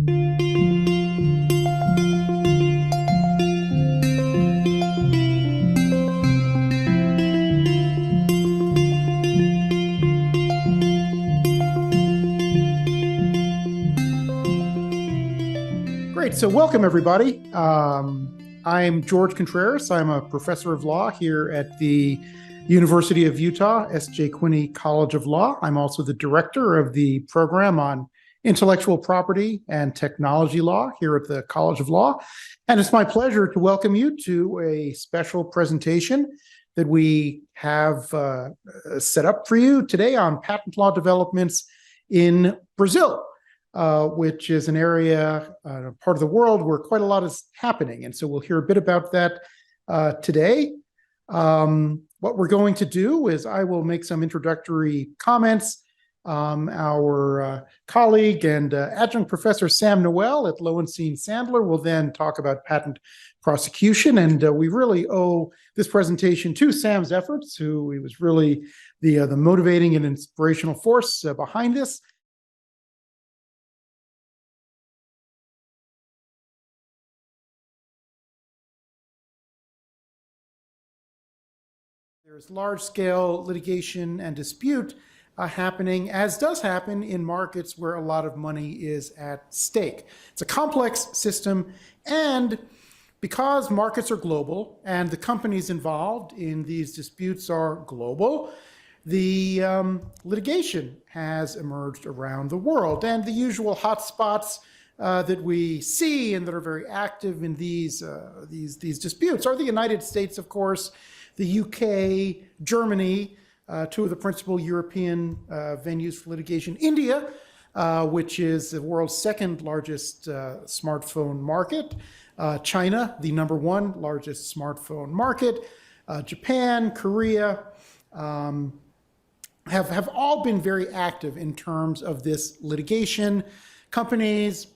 Great. So welcome, everybody. I'm George Contreras. I'm a professor of law here at the University of Utah, S.J. Quinney College of Law. I'm also the director of the program on intellectual property and technology law here at the College of Law. And it's my pleasure to welcome you to a special presentation that we have set up for you today on patent law developments in Brazil. Which is an area, part of the world where quite a lot is happening. And so we'll hear a bit about that today. What we're going to do is I will make some introductory comments. Our colleague and adjunct professor Sam Noel at Lowenstein Sandler will then talk about patent prosecution. And we really owe this presentation to Sam's efforts, who he was really the motivating and inspirational force behind this. There's large-scale litigation and dispute happening, as does happen in markets where a lot of money is at stake. It's a complex system, and because markets are global and the companies involved in these disputes are global, the litigation has emerged around the world. And the usual hotspots that we see and that are very active in these disputes are the United States, of course, the UK, Germany, two of the principal European venues for litigation, India, which is the world's second largest smartphone market, China, the number one largest smartphone market, Japan, Korea, have all been very active in terms of this litigation. Companies,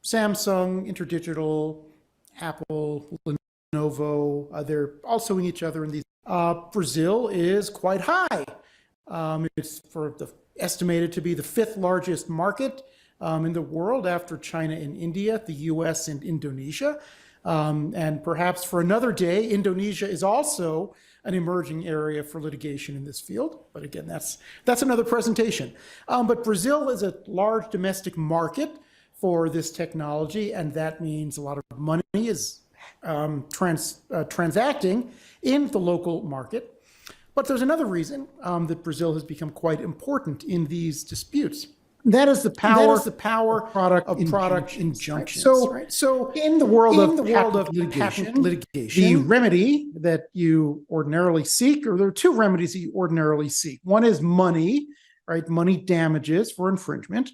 Samsung, Interdigital, Apple, Lenovo, they're all suing each other in these. Brazil is quite high. It's estimated to be the fifth largest market in the world after China and India, the US and Indonesia. And perhaps for another day, Indonesia is also an emerging area for litigation in this field. But again, that's another presentation. But Brazil is a large domestic market for this technology, and that means a lot of money is transacting in the local market. But there's another reason that Brazil has become quite important in these disputes. That is the power of product injunctions. Right? So in the world of patent litigation, the remedy that you ordinarily seek, or there are two remedies that you ordinarily seek. One is money, right? Money damages for infringement.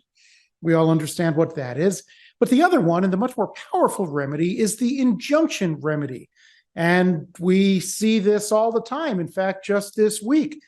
We all understand what that is. But the other one, and the much more powerful remedy, is the injunction remedy. And we see this all the time. In fact, just this week,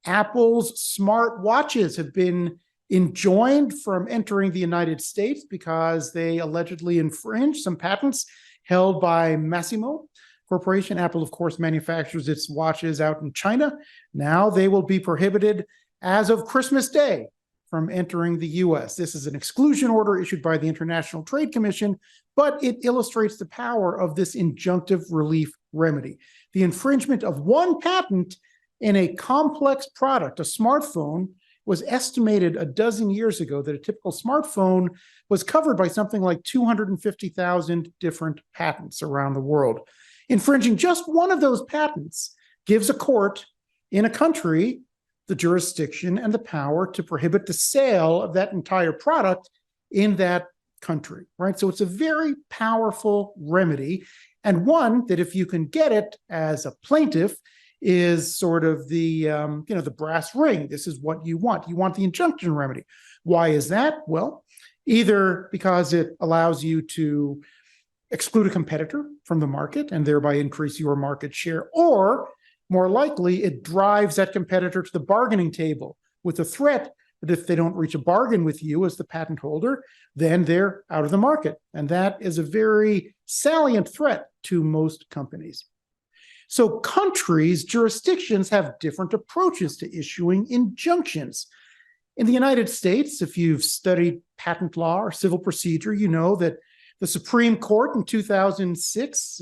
Apple's smart watches have been enjoined from entering the United States because they allegedly infringe some patents held by Massimo Corporation. Apple, of course, manufactures its watches out in China. Now they will be prohibited as of Christmas Day from entering the U.S. This is an exclusion order issued by the International Trade Commission, but it illustrates the power of this injunctive relief remedy. The infringement of one patent in a complex product, a smartphone, was estimated a dozen years ago that a typical smartphone was covered by something like 250,000 different patents around the world. Infringing just one of those patents gives a court in a country the jurisdiction and the power to prohibit the sale of that entire product in that country, right? So it's a very powerful remedy, and one that, if you can get it as a plaintiff, is sort of the the brass ring. This is what you want. You want the injunction remedy. Why is that? Well, either because it allows you to exclude a competitor from the market and thereby increase your market share, or more likely, it drives that competitor to the bargaining table with the threat that if they don't reach a bargain with you as the patent holder, then they're out of the market. And that is a very salient threat to most companies. So countries, jurisdictions have different approaches to issuing injunctions. In the United States, if you've studied patent law or civil procedure, you know that the Supreme Court in 2006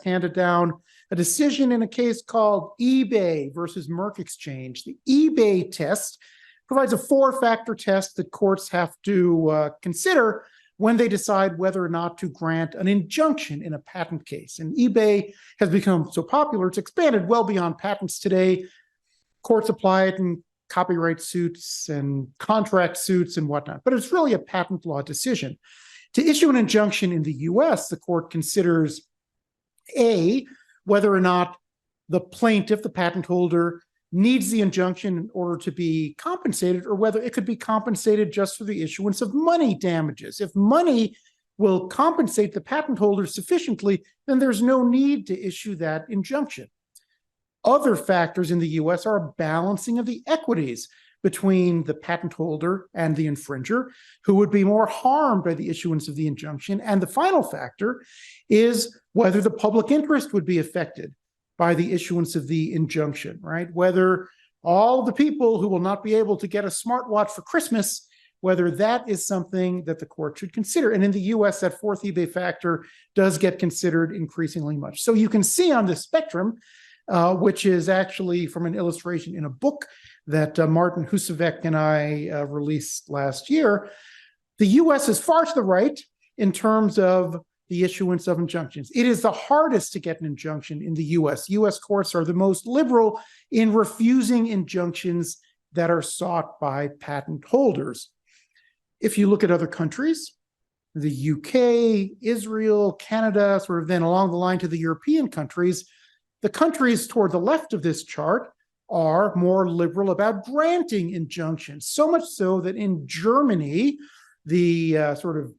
handed down a decision in a case called eBay versus Merck Exchange. The eBay test provides a 4-factor test that courts have to consider when they decide whether or not to grant an injunction in a patent case. And eBay has become so popular, it's expanded well beyond patents today. Courts apply it in copyright suits and contract suits and whatnot, but it's really a patent law decision. To issue an injunction in the US, the court considers A, whether or not the plaintiff, the patent holder, needs the injunction in order to be compensated, or whether it could be compensated just for the issuance of money damages. If money will compensate the patent holder sufficiently, then there's no need to issue that injunction. Other factors in the US are a balancing of the equities between the patent holder and the infringer, who would be more harmed by the issuance of the injunction. And the final factor is whether the public interest would be affected by the issuance of the injunction, right? Whether all the people who will not be able to get a smartwatch for Christmas, whether that is something that the court should consider. And in the US, that 4th eBay factor does get considered increasingly much. So you can see on the spectrum, which is actually from an illustration in a book that Martin Husavec and I released last year, the US is far to the right in terms of the issuance of injunctions. It is the hardest to get an injunction in the US. US courts are the most liberal in refusing injunctions that are sought by patent holders. If you look at other countries, the UK, Israel, Canada, sort of then along the line to the European countries, the countries toward the left of this chart are more liberal about granting injunctions, so much so that in Germany, the sort of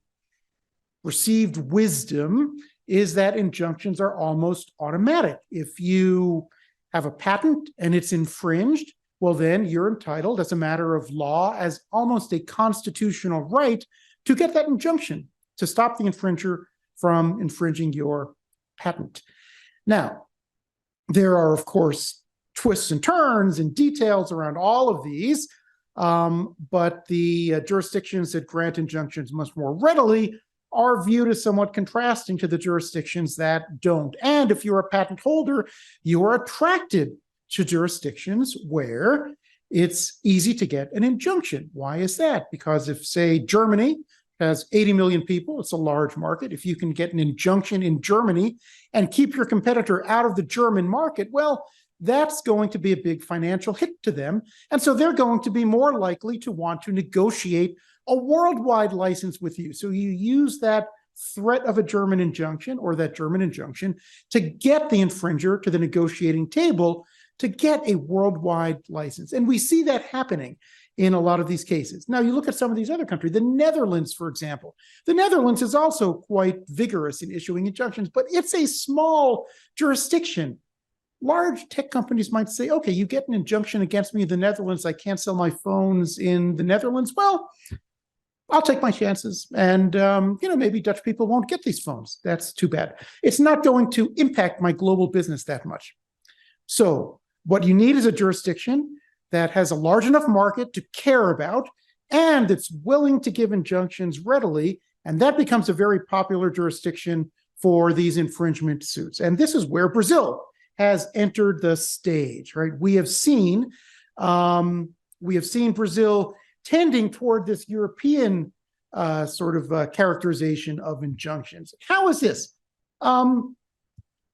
received wisdom is that injunctions are almost automatic. If you have a patent and it's infringed, well, then you're entitled as a matter of law, as almost a constitutional right, to get that injunction to stop the infringer from infringing your patent. Now, there are, of course, twists and turns and details around all of these, but the jurisdictions that grant injunctions much more readily are viewed as somewhat contrasting to the jurisdictions that don't. And if you're a patent holder, you are attracted to jurisdictions where it's easy to get an injunction. Why is that? Because if, say, Germany has 80 million people, it's a large market. If you can get an injunction in Germany and keep your competitor out of the German market, well, that's going to be a big financial hit to them. And so they're going to be more likely to want to negotiate a worldwide license with you. So you use that threat of a German injunction or that German injunction to get the infringer to the negotiating table to get a worldwide license. And we see that happening in a lot of these cases. Now, you look at some of these other countries, the Netherlands, for example. The Netherlands is also quite vigorous in issuing injunctions, but it's a small jurisdiction. Large tech companies might say, okay, you get an injunction against me in the Netherlands, I can't sell my phones in the Netherlands. Well, I'll take my chances. And, maybe Dutch people won't get these phones. That's too bad. It's not going to impact my global business that much. So what you need is a jurisdiction that has a large enough market to care about, and it's willing to give injunctions readily. And that becomes a very popular jurisdiction for these infringement suits. And this is where Brazil has entered the stage, right? We have seen Brazil tending toward this European characterization of injunctions. How is this?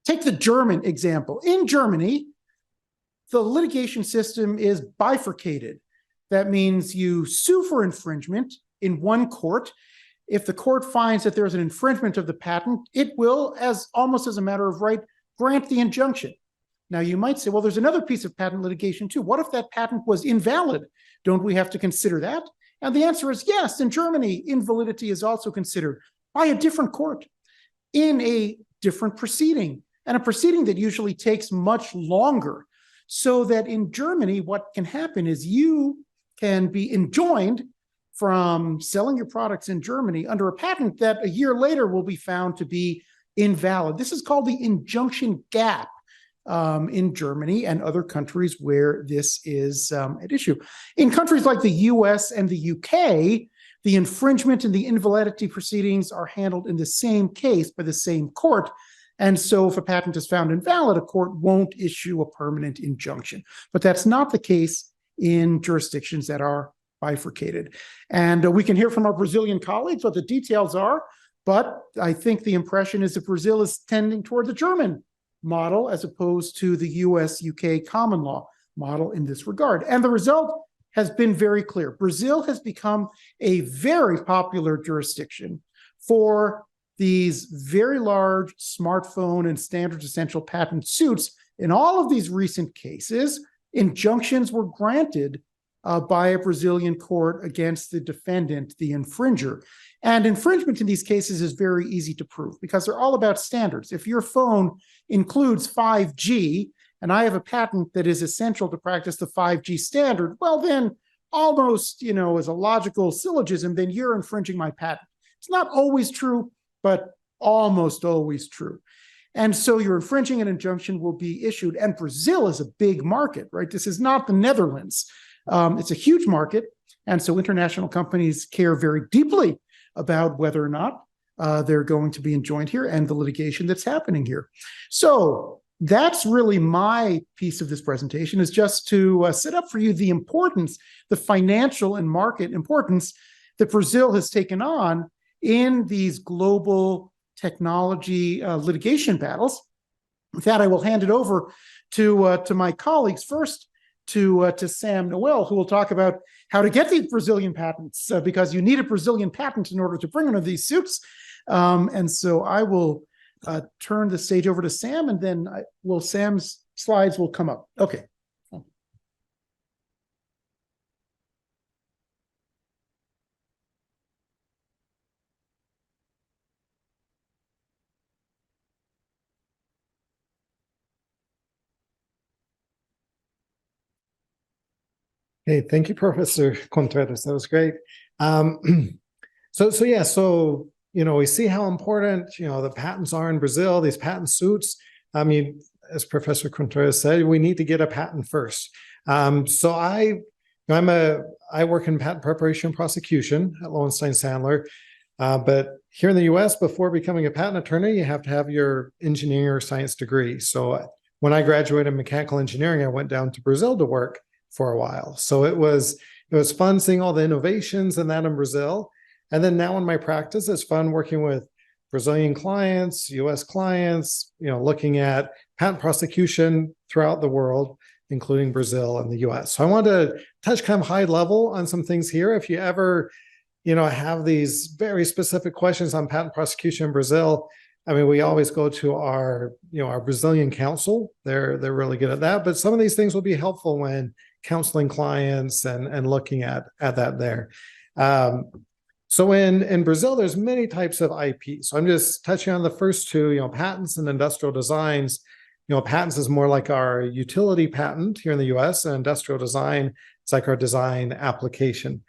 Take the German example. In Germany, the litigation system is bifurcated. That means you sue for infringement in one court. If the court finds that there's an infringement of the patent, it will, as almost as a matter of right, grant the injunction. Now, you might say, well, there's another piece of patent litigation too. What if that patent was invalid? Don't we have to consider that? And the answer is yes. In Germany, invalidity is also considered by a different court in a different proceeding, and a proceeding that usually takes much longer. So that in Germany, what can happen is you can be enjoined from selling your products in Germany under a patent that a year later will be found to be invalid. This is called the injunction gap in Germany and other countries where this is at issue. In countries like the US and the UK, the infringement and the invalidity proceedings are handled in the same case by the same court. And so if a patent is found invalid, a court won't issue a permanent injunction. But that's not the case in jurisdictions that are bifurcated. And we can hear from our Brazilian colleagues what the details are, but I think the impression is that Brazil is tending toward the German model as opposed to the US-UK common law model in this regard. And the result has been very clear. Brazil has become a very popular jurisdiction for these very large smartphone and standards essential patent suits. In all of these recent cases, injunctions were granted by a Brazilian court against the defendant, the infringer. And infringement in these cases is very easy to prove because they're all about standards. If your phone includes 5G, and I have a patent that is essential to practice the 5G standard, well, then almost, as a logical syllogism, then you're infringing my patent. It's not always true, but almost always true. And so your infringing an injunction will be issued. And Brazil is a big market, right? This is not the Netherlands. It's a huge market. And so international companies care very deeply about whether or not they're going to be enjoined here and the litigation that's happening here. So that's really my piece of this presentation, is just to set up for you the importance, the financial and market importance that Brazil has taken on in these global technology litigation battles. With that, I will hand it over to my colleagues. First, to Sam Noel, who will talk about how to get these Brazilian patents, because you need a Brazilian patent in order to bring one of these suits. And so I will turn the stage over to Sam, and then Sam's slides will come up. Okay. Hey, thank you, Professor Contreras. That was great. We see how important, the patents are in Brazil, these patent suits. I mean, as Professor Contreras said, we need to get a patent first. I work in patent preparation and prosecution at Lowenstein Sandler. But here in the US, before becoming a patent attorney, you have to have your engineering or science degree. So when I graduated in mechanical engineering, I went down to Brazil to work for a while. So it was fun seeing all the innovations and that in Brazil. And then now in my practice, it's fun working with Brazilian clients, US clients, looking at patent prosecution throughout the world, including Brazil and the US. So I want to touch kind of high level on some things here. If you ever, have these very specific questions on patent prosecution in Brazil, I mean, we always go to our Brazilian counsel. They're really good at that. But some of these things will be helpful when counseling clients and looking at that there. So in Brazil, there's many types of IP. So I'm just touching on the first two, patents and industrial designs. Patents is more like our utility patent here in the US, and industrial design, it's like our design application.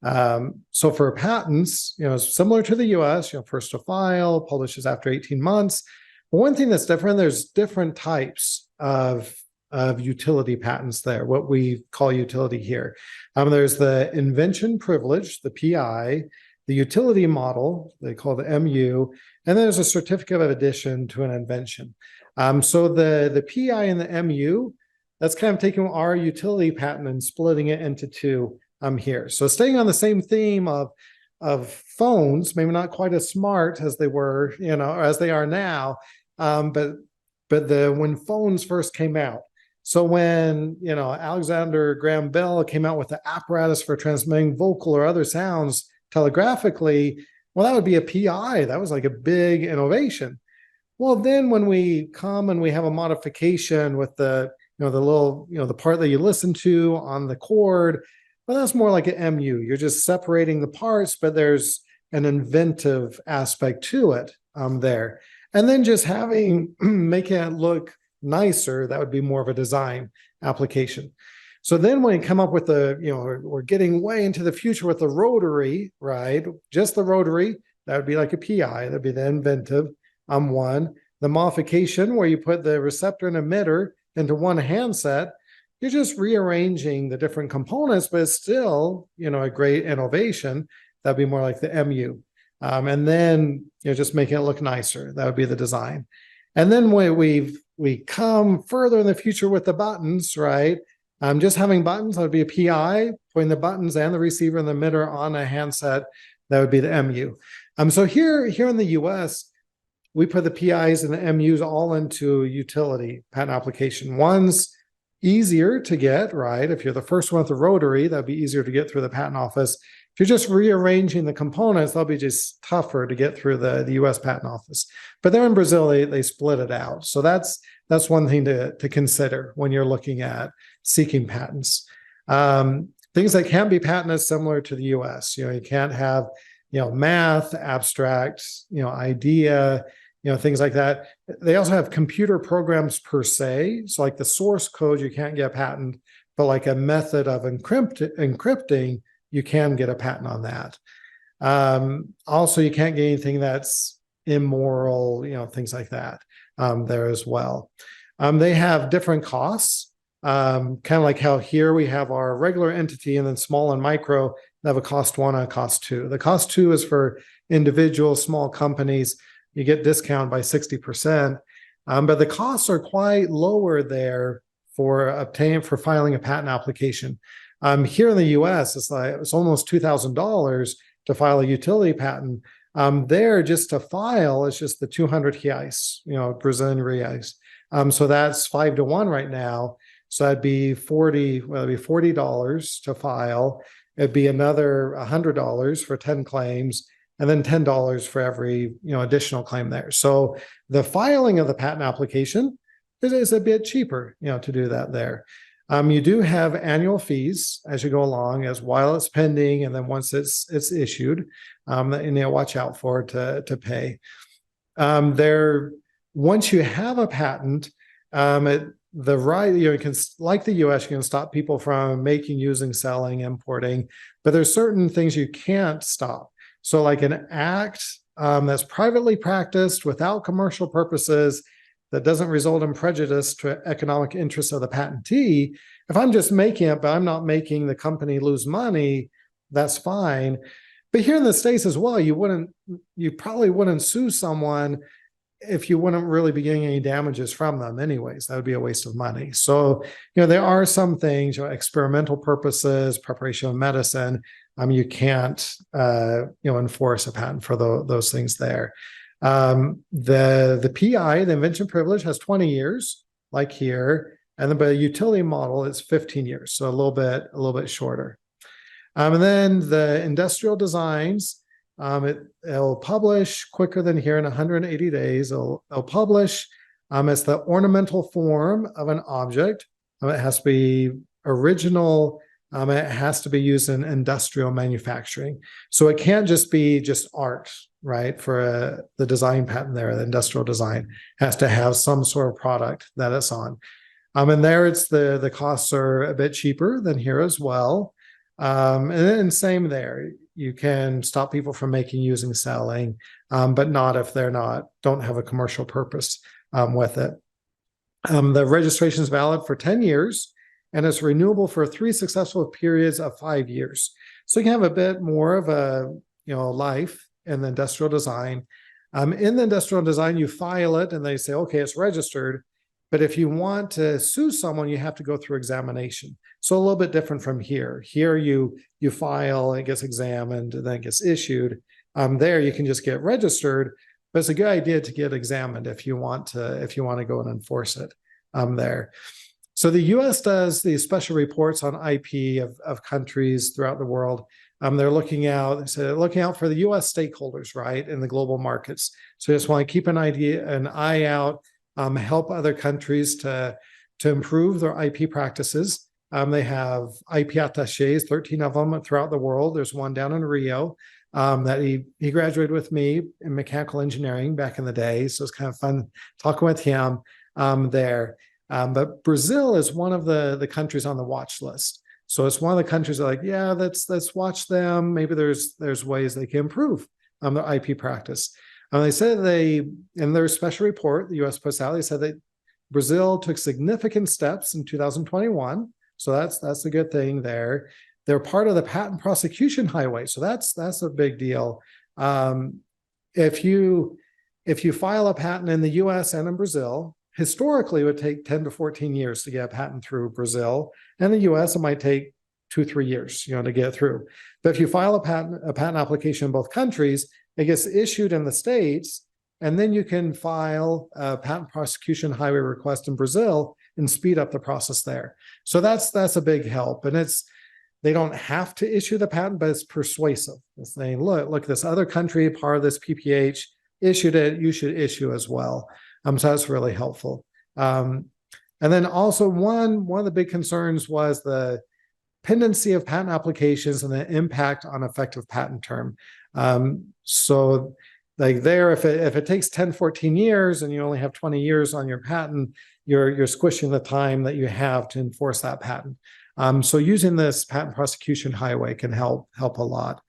So for patents, similar to the US, first to file, publishes after 18 months. But one thing that's different, there's different types of utility patents there, what we call utility here. There's the invention privilege, the PI, the utility model, they call the MU, and then there's a certificate of addition to an invention. So the PI and the MU, that's kind of taking our utility patent and splitting it into two here. So staying on the same theme of phones, maybe not quite as smart as they were, or as they are now, but when phones first came out. So when, Alexander Graham Bell came out with the apparatus for transmitting vocal or other sounds telegraphically, well, that would be a PI. That was like a big innovation. Well, then when we come and we have a modification with the little, the part that you listen to on the cord, well, that's more like an MU. You're just separating the parts, but there's an inventive aspect to it there. And then just making it look nicer, that would be more of a design application. So then when you come up with we're getting way into the future with the rotary, right? Just the rotary, that would be like a PI, that'd be the inventive one. The modification, where you put the receptor and emitter into one handset, you're just rearranging the different components, but it's still, a great innovation. That'd be more like the MU. And then just making it look nicer. That would be the design. And then we come further in the future with the buttons, right? Just having buttons, that would be a PI, putting the buttons and the receiver and the emitter on a handset. That would be the MU. So here in the US, we put the PIs and the MUs all into utility patent application. One's easier to get, right? If you're the first one with the rotary, that'd be easier to get through the patent office. If you're just rearranging the components, that'll be just tougher to get through the US patent office. But there in Brazil, they split it out. So that's one thing to consider when you're looking at seeking patents. Things that can't be patented similar to the US. You can't have, math, abstract, idea, things like that. They also have computer programs per se. So like the source code, you can't get a patent, but like a method of encrypting, you can get a patent on that. Also, you can't get anything that's immoral, things like that there as well. They have different costs, kind of like how here we have our regular entity and then small and micro, they have a cost 1 and a cost 2. The cost 2 is for individual small companies. You get discount by 60%, but the costs are quite lower there for filing a patent application. Here in the US, it's almost $2,000 to file a utility patent. There, just to file, it's just the 200 reais, Brazilian reais. So that's 5 to 1 right now. So that'd be $40 to file. It'd be another $100 for 10 claims, and then $10 for every additional claim there. So the filing of the patent application is a bit cheaper, to do that there. You do have annual fees as you go along, as while it's pending, and then once it's issued, and watch out for it to pay. Once you have a patent, the right, you can, like the US, you can stop people from making, using, selling, importing, but there's certain things you can't stop. So like an act that's privately practiced without commercial purposes, that doesn't result in prejudice to economic interests of the patentee. If I'm just making it, but I'm not making the company lose money, that's fine. But here in the States as well, you probably wouldn't sue someone if you wouldn't really be getting any damages from them anyways. That would be a waste of money. So, there are some things, experimental purposes, preparation of medicine, you can't, enforce a patent for those things there. The PI, the invention privilege, has 20 years, like here, and the utility model is 15 years, so a little bit shorter. And then the industrial designs, it'll publish quicker than here in 180 days. It'll publish. It's the ornamental form of an object. It has to be original. It has to be used in industrial manufacturing. So it can't just be art, right? For the design patent there, the industrial design has to have some sort of product that it's on. And there it's the costs are a bit cheaper than here as well. And then same there. You can stop people from making, using, selling, but not if don't have a commercial purpose with it. The registration is valid for 10 years, and it's renewable for 3 successful periods of 5 years. So you can have a bit more of a life in the industrial design. In the industrial design, you file it, and they say, okay, it's registered. But if you want to sue someone, you have to go through examination. So a little bit different from here. Here you file, and it gets examined, and then it gets issued. There you can just get registered, but it's a good idea to get examined if you want to go and enforce it there. So the U.S. does these special reports on IP of countries throughout the world. They're looking out for the U.S. stakeholders, right, in the global markets. So just want to keep an eye out. Help other countries to improve their IP practices. They have IP attachés, 13 of them throughout the world. There's one down in Rio that he graduated with me in mechanical engineering back in the day. So it's kind of fun talking with him there. But Brazil is one of the countries on the watch list. So it's one of the countries that are like, yeah, let's watch them. Maybe there's ways they can improve their IP practice. And they said in their special report, the U.S. puts out, they said that Brazil took significant steps in 2021. So that's a good thing there. They're part of the patent prosecution highway. So that's a big deal. If you file a patent in the US and in Brazil, historically it would take 10 to 14 years to get a patent through Brazil. And the US, it might take 2-3 years, to get through. But if you file a patent application in both countries, it gets issued in the States, and then you can file a patent prosecution highway request in Brazil and speed up the process there. So that's a big help. And they don't have to issue the patent, but it's persuasive. It's saying, look, this other country, part of this PPH, issued it, you should issue as well. So that's really helpful. And then also one of the big concerns was the pendency of patent applications and the impact on effective patent term. So like there, if it takes 10, 14 years and you only have 20 years on your patent, you're squishing the time that you have to enforce that patent. So using this patent prosecution highway can help a lot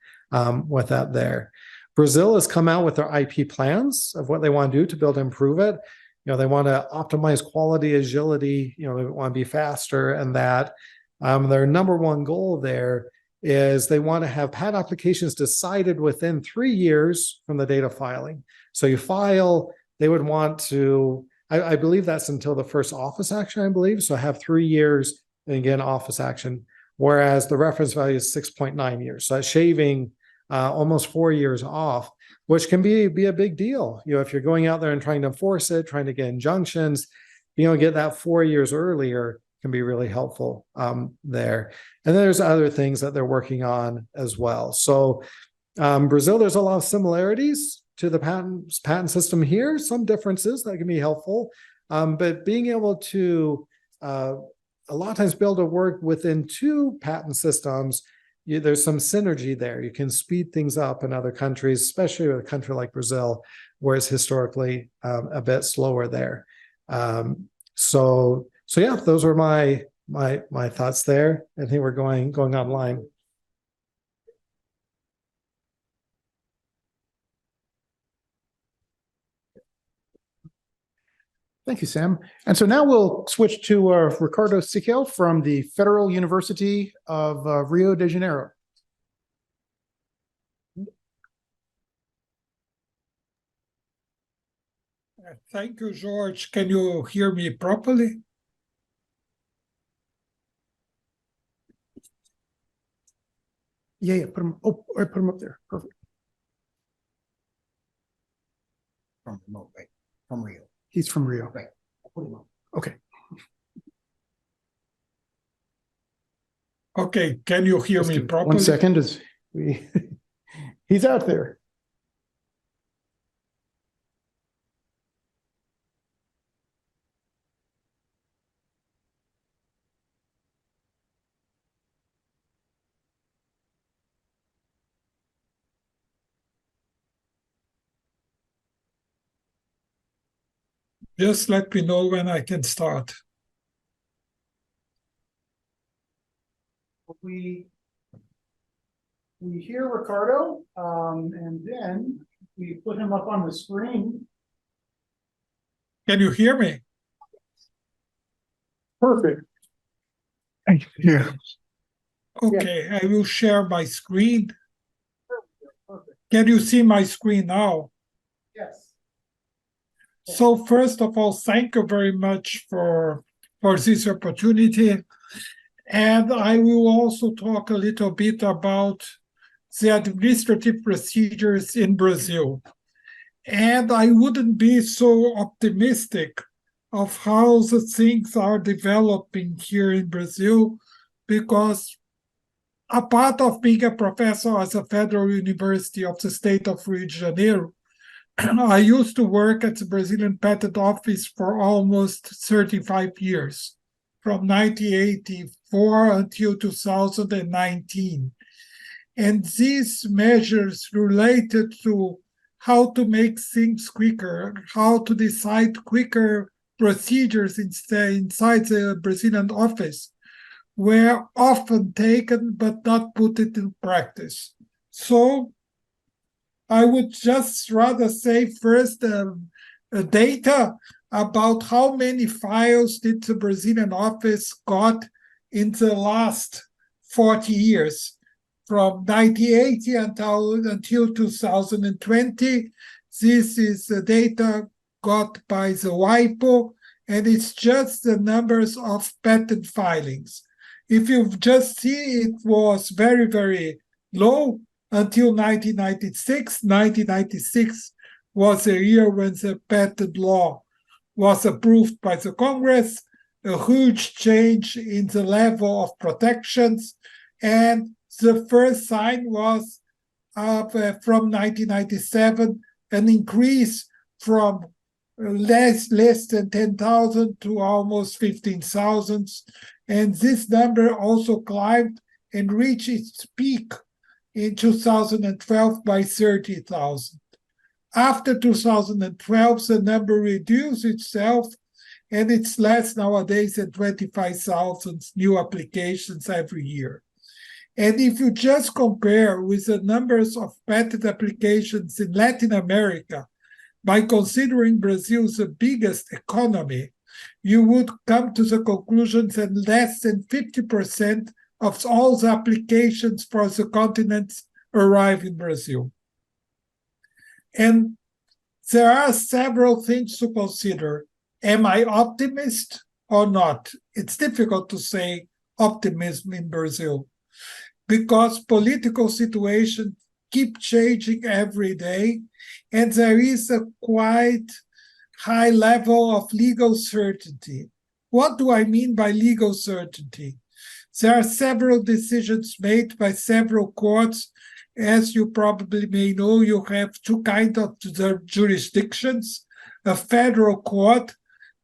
with that there. Brazil has come out with their IP plans of what they want to do to build and improve it. They want to optimize quality, agility, they want to be faster, and that their number one goal there is they want to have patent applications decided within 3 years from the date of filing. So you file, they would want to, I believe that's until the first office action, I believe. So have 3 years and again, office action, whereas the reference value is 6.9 years. So that's shaving almost 4 years off, which can be a big deal. If you're going out there and trying to enforce it, trying to get injunctions, get that 4 years earlier can be really helpful there. And then there's other things that they're working on as well. So Brazil, there's a lot of similarities to the patent system here, some differences that can be helpful, but being able to a lot of times be able to work within two patent systems, there's some synergy there. You can speed things up in other countries, especially with a country like Brazil, where it's historically a bit slower there. So yeah, those are my thoughts there. I think we're going online. Thank you, Sam. And so now we'll switch to Ricardo Sichel from the Federal University of Rio de Janeiro. Thank you, Jorge. Can you hear me properly? Yeah. Put him. Oh, I put him up there. Perfect. From Rio. He's from Rio. Right. I'll put him on. Okay. Okay. Can you hear me properly? 1 second. He's out there. Just let me know when I can start. We hear Ricardo, and then we put him up on the screen. Can you hear me? Perfect. Yeah. Okay, I will share my screen. Perfect. Can you see my screen now? Yes. So first of all, thank you very much for this opportunity. And I will also talk a little bit about the administrative procedures in Brazil. And I wouldn't be so optimistic of how the things are developing here in Brazil, because a part of being a professor at the Federal University of the state of Rio de Janeiro, I used to work at the Brazilian Patent Office for almost 35 years, from 1984 until 2019. And these measures related to how to make things quicker, how to decide quicker procedures inside the Brazilian office were often taken but not put it in practice. So I would just rather say first data about how many files did the Brazilian office got in the last 40 years, from 1980 until 2020. This is the data got by the WIPO, and it's just the numbers of patent filings. If you just see, it was very, very low until 1996. 1996 was a year when the patent law was approved by the Congress, a huge change in the level of protections, and the first sign was from 1997, an increase from less than 10,000 to almost 15,000. And this number also climbed and reached its peak in 2012 by 30,000. After 2012, the number reduced itself, and it's less nowadays than 25,000 new applications every year. And if you just compare with the numbers of patent applications in Latin America, by considering Brazil the biggest economy, you would come to the conclusion that less than 50% of all the applications for the continents arrive in Brazil. And there are several things to consider. Am I optimist or not? It's difficult to say optimism in Brazil because political situations keep changing every day, and there is a quite high level of legal certainty. What do I mean by legal certainty? There are several decisions made by several courts. As you probably may know, you have two kinds of jurisdictions: a federal court,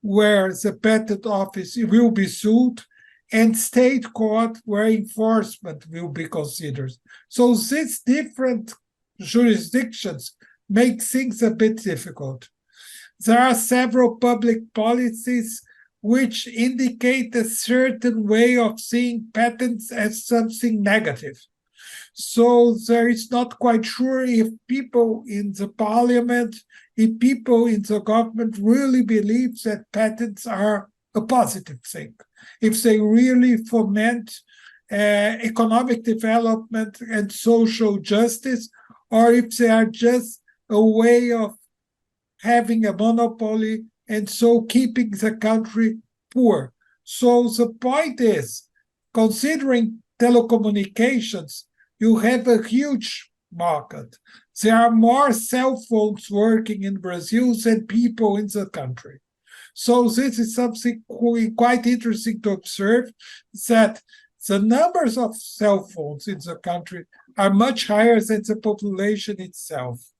where the patent office will be sued, and state court, where enforcement will be considered. So these different jurisdictions make things a bit difficult. There are several public policies which indicate a certain way of seeing patents as something negative. So there is not quite sure if people in the parliament, if people in the government really believe that patents are a positive thing, if they really foment economic development and social justice, or if they are just a way of having a monopoly and so keeping the country poor. So the point is, considering telecommunications, you have a huge market. There are more cell phones working in Brazil than people in the country. So this is something quite interesting to observe, that the numbers of cell phones in the country are much higher than the population itself,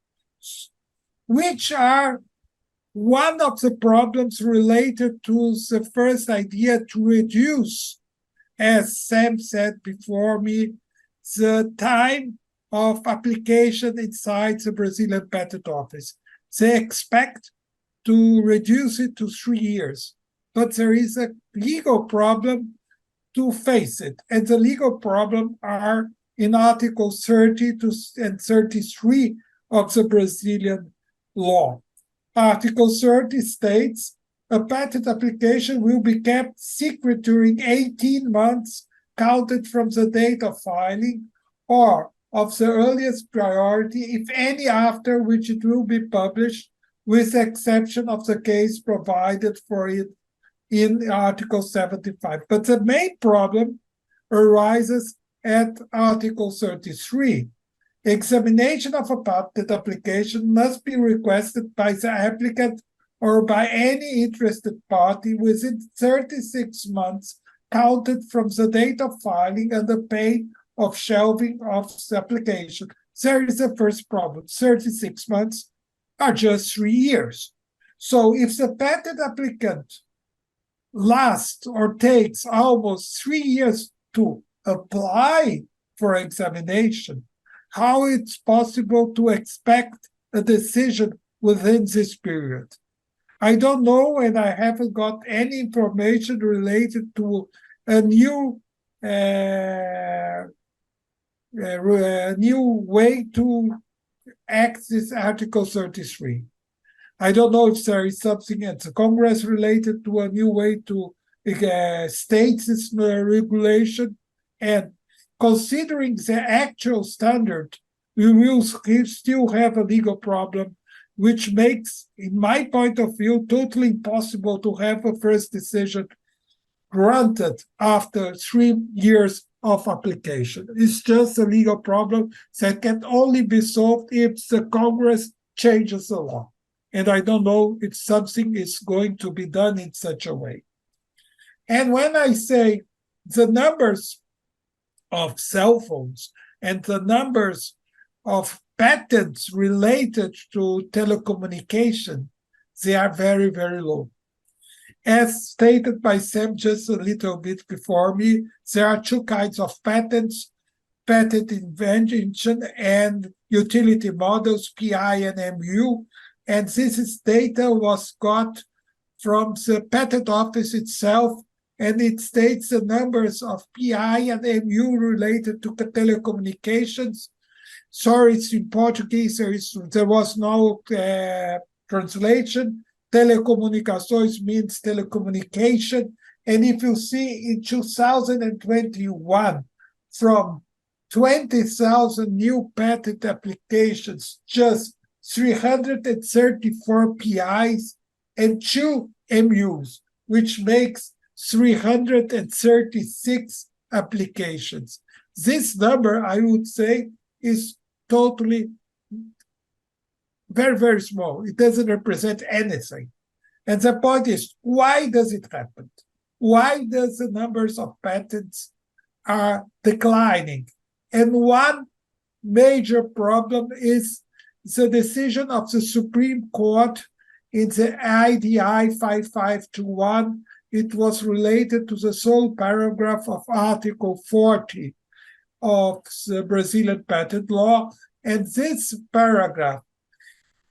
which are one of the problems related to the first idea to reduce, as Sam said before me, the time of application inside the Brazilian Patent Office. They expect to reduce it to 3 years, but there is a legal problem to face it. And the legal problem are in Article 30 and 33 of the Brazilian law. Article 30 states a patent application will be kept secret during 18 months counted from the date of filing, or of the earliest priority, if any, after which it will be published, with the exception of the case provided for it in Article 75. But the main problem arises at Article 33. Examination of a patent application must be requested by the applicant or by any interested party within 36 months counted from the date of filing under pain of shelving of the application. There is the first problem. 36 months are just 3 years. So if the patent applicant lasts or takes almost 3 years to apply for examination, how it's possible to expect a decision within this period? I don't know, and I haven't got any information related to a new way to access Article 33. I don't know if there is something at the Congress related to a new way to state this regulation. And considering the actual standard, we will still have a legal problem, which makes, in my point of view, totally impossible to have a first decision granted after 3 years of application. It's just a legal problem that can only be solved if the Congress changes the law. And I don't know if something is going to be done in such a way. And when I say the numbers of cell phones and the numbers of patents related to telecommunication, they are very, very low. As stated by Sam just a little bit before me, there are two kinds of patents, patent invention and utility models, PI and MU. And this data was got from the Patent Office itself, and it states the numbers of PI and MU related to telecommunications. Sorry, it's in Portuguese, there was no translation. Telecomunicações means telecommunication. And if you see in 2021, from 20,000 new patent applications, just 334 PIs and 2 MUs, which makes 336 applications. This number, I would say, is totally very, very small. It doesn't represent anything. And the point is, why does it happen? Why does the numbers of patents are declining? And one major problem is the decision of the Supreme Court in the IDI 5521. It was related to the sole paragraph of Article 40 of the Brazilian patent law. And this paragraph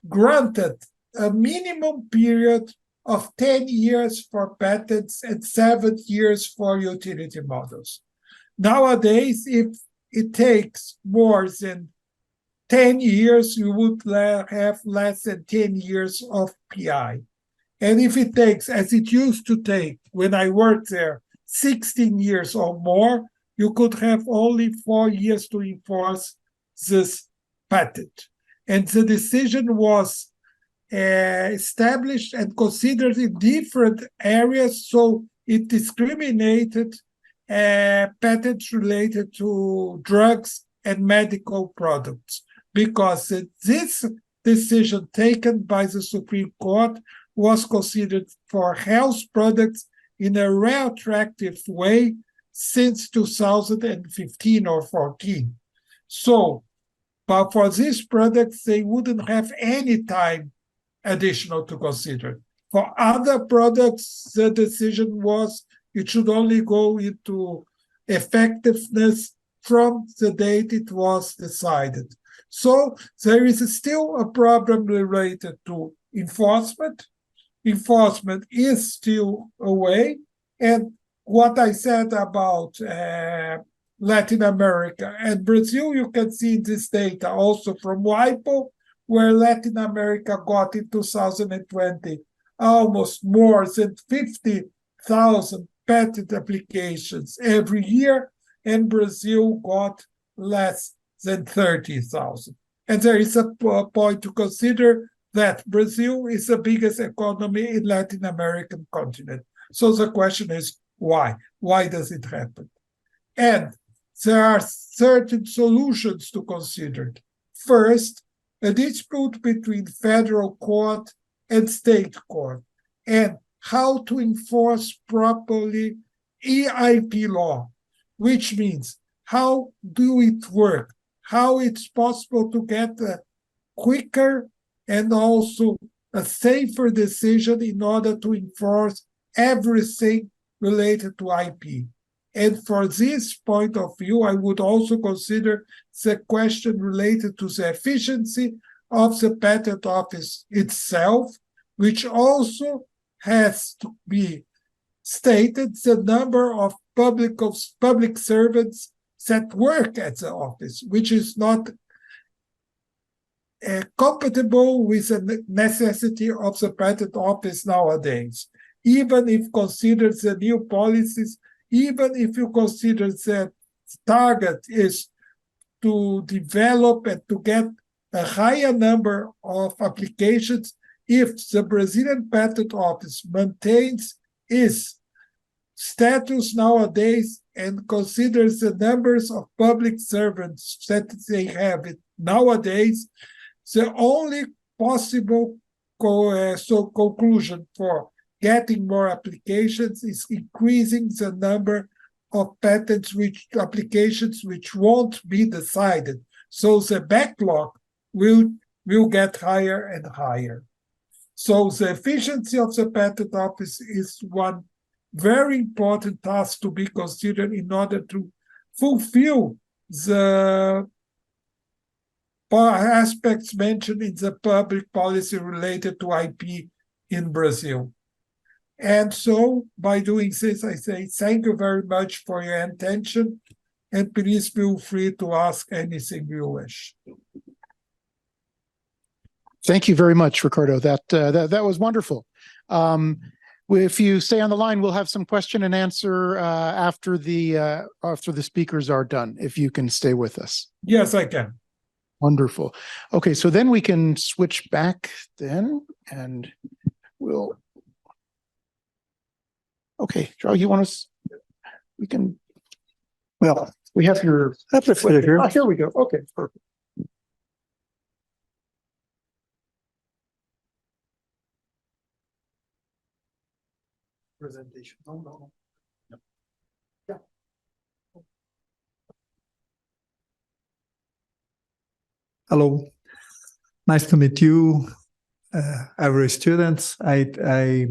granted a minimum period of 10 years for patents and 7 years for utility models. Nowadays, if it takes more than 10 years, you would have less than 10 years of PI. And if it takes, as it used to take when I worked there, 16 years or more, you could have only 4 years to enforce this patent. And the decision was established and considered in different areas, so it discriminated patents related to drugs and medical products, because this decision taken by the Supreme Court was considered for health products in a retroactive way since 2015 or 14. So, but for these products, they wouldn't have any time additional to consider. For other products, the decision was it should only go into effectiveness from the date it was decided. So there is still a problem related to enforcement. Enforcement is still away. And what I said about Latin America and Brazil, you can see this data also from WIPO, where Latin America got in 2020 almost more than 50,000 patent applications every year, and Brazil got less than 30,000. And there is a point to consider that Brazil is the biggest economy in Latin American continent. So the question is, why? Why does it happen? And there are certain solutions to consider. First, a dispute between federal court and state court, and how to enforce properly EIP law, which means how do it work, how it's possible to get a quicker and also a safer decision in order to enforce everything related to IP. And for this point of view, I would also consider the question related to the efficiency of the Patent Office itself, which also has to be stated the number of public servants that work at the office, which is not compatible with the necessity of the patent office nowadays. Even if considered the new policies, even if you consider that target is to develop and to get a higher number of applications, if the Brazilian Patent Office maintains its status nowadays and considers the numbers of public servants that they have nowadays, the only possible conclusion for getting more applications is increasing the number of applications which won't be decided. So the backlog will get higher and higher. So the efficiency of the patent office is one very important task to be considered in order to fulfill the aspects mentioned in the public policy related to IP in Brazil. And so, by doing this, I say thank you very much for your attention, and please feel free to ask anything you wish. Thank you very much, Ricardo. That was wonderful. If you stay on the line, we'll have some question and answer after the speakers are done. If you can stay with us. Yes, I can. Wonderful. Okay, so then we can switch back then, and we'll. Okay, João, you want us? We can. Well, we have your. I prefer it here. Oh, here we go. Okay, perfect. Presentation. No. Yeah. Hello, nice to meet you, every students. I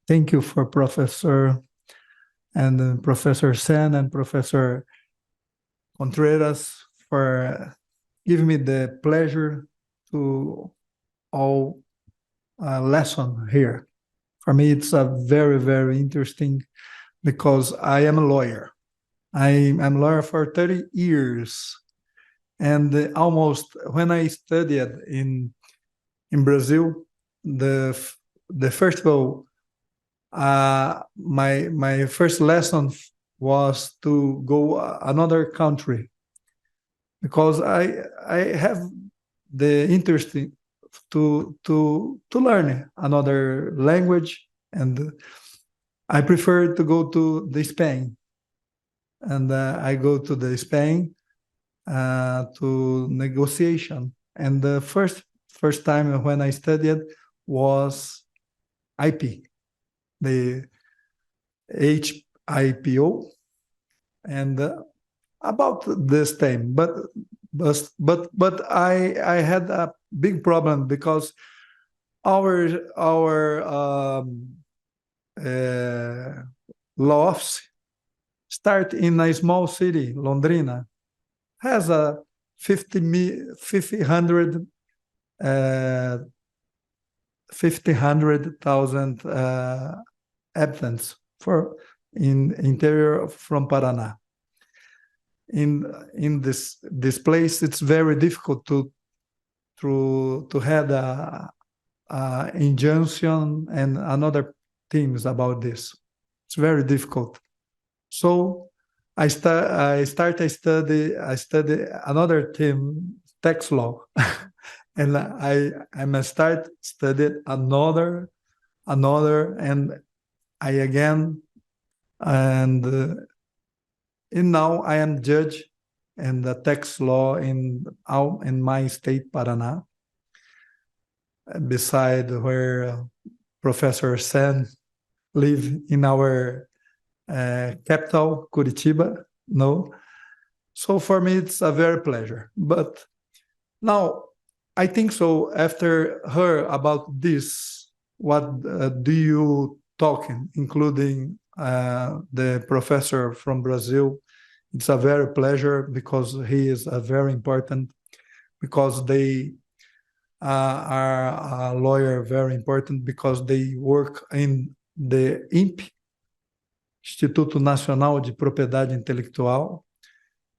thank you for Professor and Professor Sen and Professor Contreras for giving me the pleasure to all lesson here. For me, it's a very, very interesting because I am a lawyer. I'm a lawyer for 30 years. And almost when I studied in Brazil, the first of all, my first lesson was to go another country because I have the interest to learn another language, and I prefer to go to the Spain, and I go to the Spain to negotiation, and the first time when I studied was IP, the HIPO, and about this time, but I had a big problem because our law office start in a small city, Londrina, has a 50,000 habitants for in interior from Paraná. In this place, it's very difficult to have a injunction and another things about this. It's very difficult. So I study another theme, tax law, and I'm start studied another, and I again, and now I am judge in the tax law in my state, Paraná, beside where Professor Sen live in our capital, Curitiba. No, so for me it's a very pleasure. But now I think so. After her about this, what do you talking, including the professor from Brazil? It's a very pleasure because he is a very important, because they are a lawyer, very important because they work in the INPE, Instituto Nacional de Propriedade Intelectual,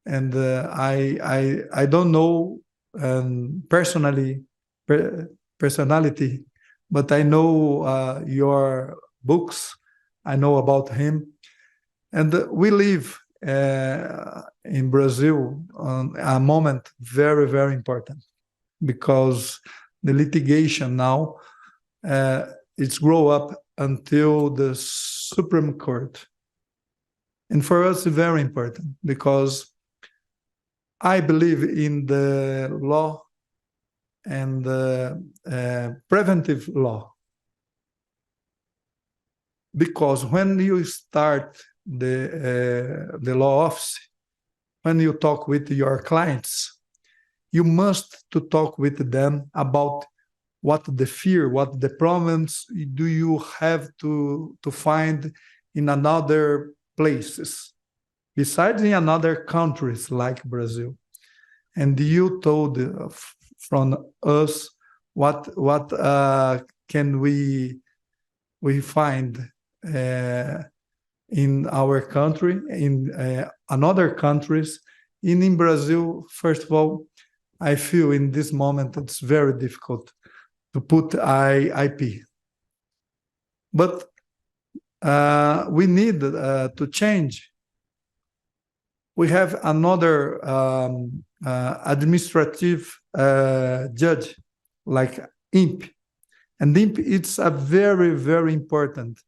and I don't know personality, but I know your books. I know about him. And we live in Brazil on a moment very, very important, because the litigation now it's grow up until the Supreme Court. And for us, it's very important, because I believe in the law and the preventive law. Because when you start the law office, when you talk with your clients, you must to talk with them about what the fear, what the problems do you have to find in another places, besides in another countries like Brazil. And you told from us what can we find in our country, in another countries. In Brazil, first of all, I feel in this moment it's very difficult to put IP. But we need to change. We have another administrative judge like IMP. And IMP, it's a very, very important,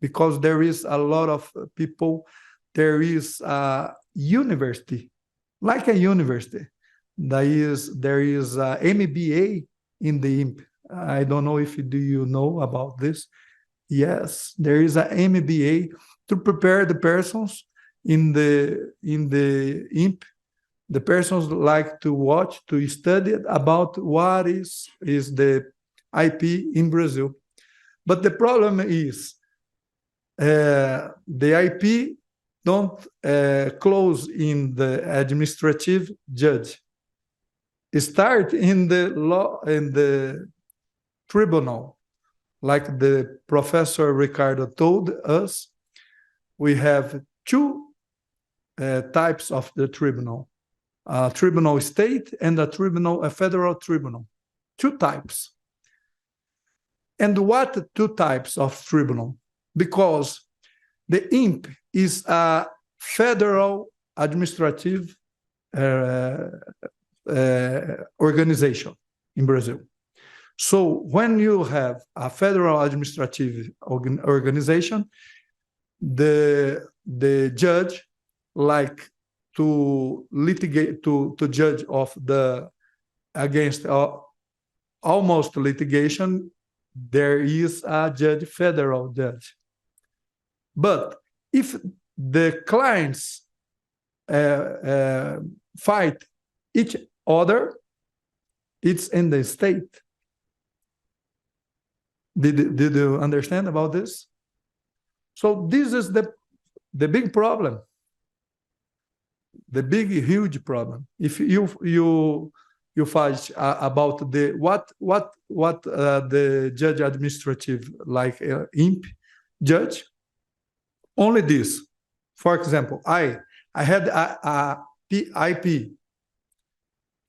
because there is a lot of people, there is a university, like a university. There is a MBA in the IMP. I don't know if you know about this. Yes, there is a MBA to prepare the persons in the IMP. The persons like to watch, to study about what is the IP in Brazil. But the problem is the IP don't close in the administrative judge. It start in the law, in the tribunal. Like the Professor Ricardo told us, we have two types of the tribunal. A tribunal state and a federal tribunal. Two types. And what two types of tribunal? Because the IMP is a federal administrative organization in Brazil. So when you have a federal administrative organization, the judge like to litigate, to judge of the against almost litigation, there is a judge, federal judge. But if the clients fight each other, it's in the state. Did you understand about this? So this is the big problem. The big, huge problem. If you fight about the what the judge administrative like IMP judge, only this. For example, I had a IP,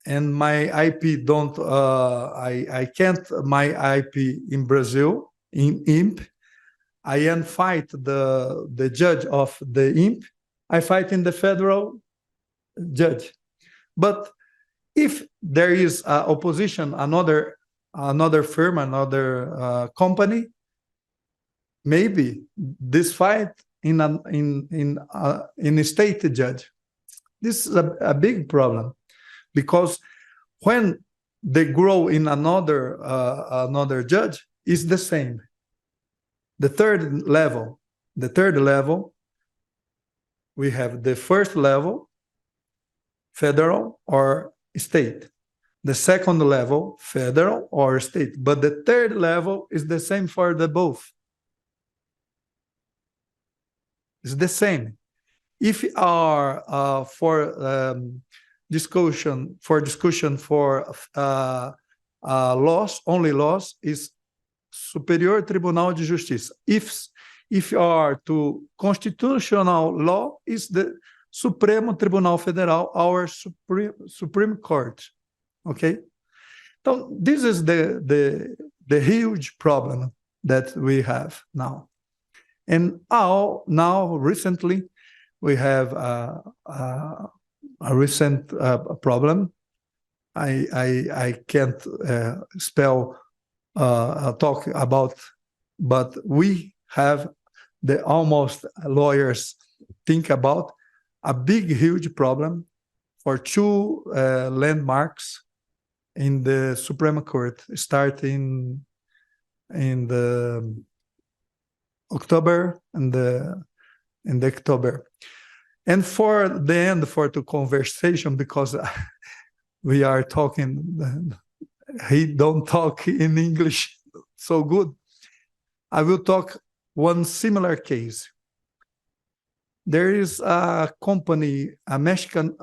and my IP don't I can't my IP in Brazil in IMP. I can fight the judge of the IMP. I fight in the federal judge. But if there is opposition, another firm, another company, maybe this fight in a state judge. This is a big problem, because when they grow in another judge, is the same. The third level, we have the first level, federal or state. The second level, federal or state. But the third level is the same for the both. It's the same. If are for discussion for laws, only laws is Superior Tribunal de Justiça. If you are to constitutional law, is the Supremo Tribunal Federal, our Supreme Court. Okay? So this is the huge problem that we have now. And now recently, we have a recent problem. I can't talk about, but we have the almost lawyers think about a big, huge problem for two landmarks in the Supreme Court, starting in the October and in the October. And for the end, for the conversation, because we are talking, he don't talk in English so good. I will talk one similar case. There is a company, a Mexican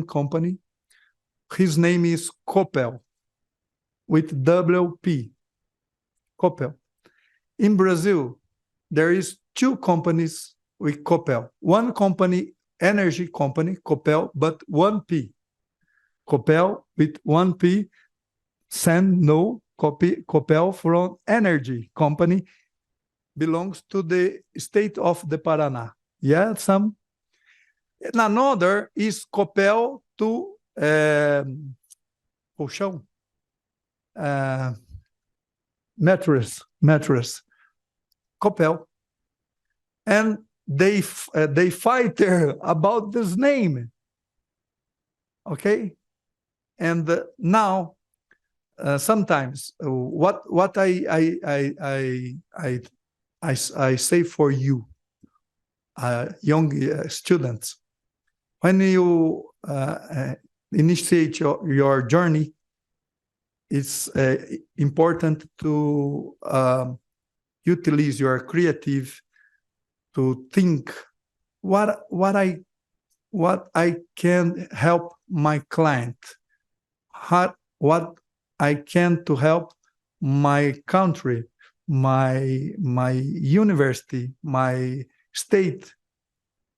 company. His name is Coppel, with double P, Coppel. In Brazil, there is two companies with Coppel. One company, energy company, Coppel, but one P. Coppel with one P, no Coppel from energy company, belongs to the state of the Paraná. Yeah, some. And another is Coppel to colchão, mattress, Coppel. And they fight there about this name. Okay? And now, sometimes what I say for you, young students, when you initiate your journey, it's important to utilize your creative to think what I can help my client, what I can to help my country, my university, my state,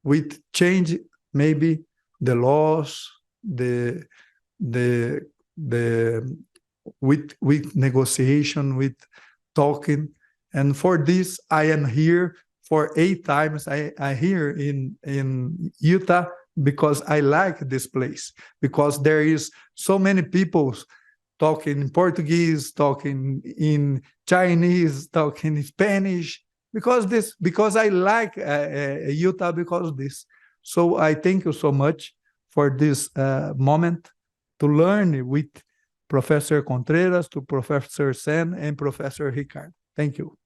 with change maybe the laws, with negotiation, with talking. And for this, I am here for 8 times. I here in Utah because I like this place, because there is so many people talking in Portuguese, talking in Chinese, talking in Spanish, because I like Utah because of this. So I thank you so much for this moment to learn with Professor Contreras, to Professor Sen, and Professor Ricardo. Thank you.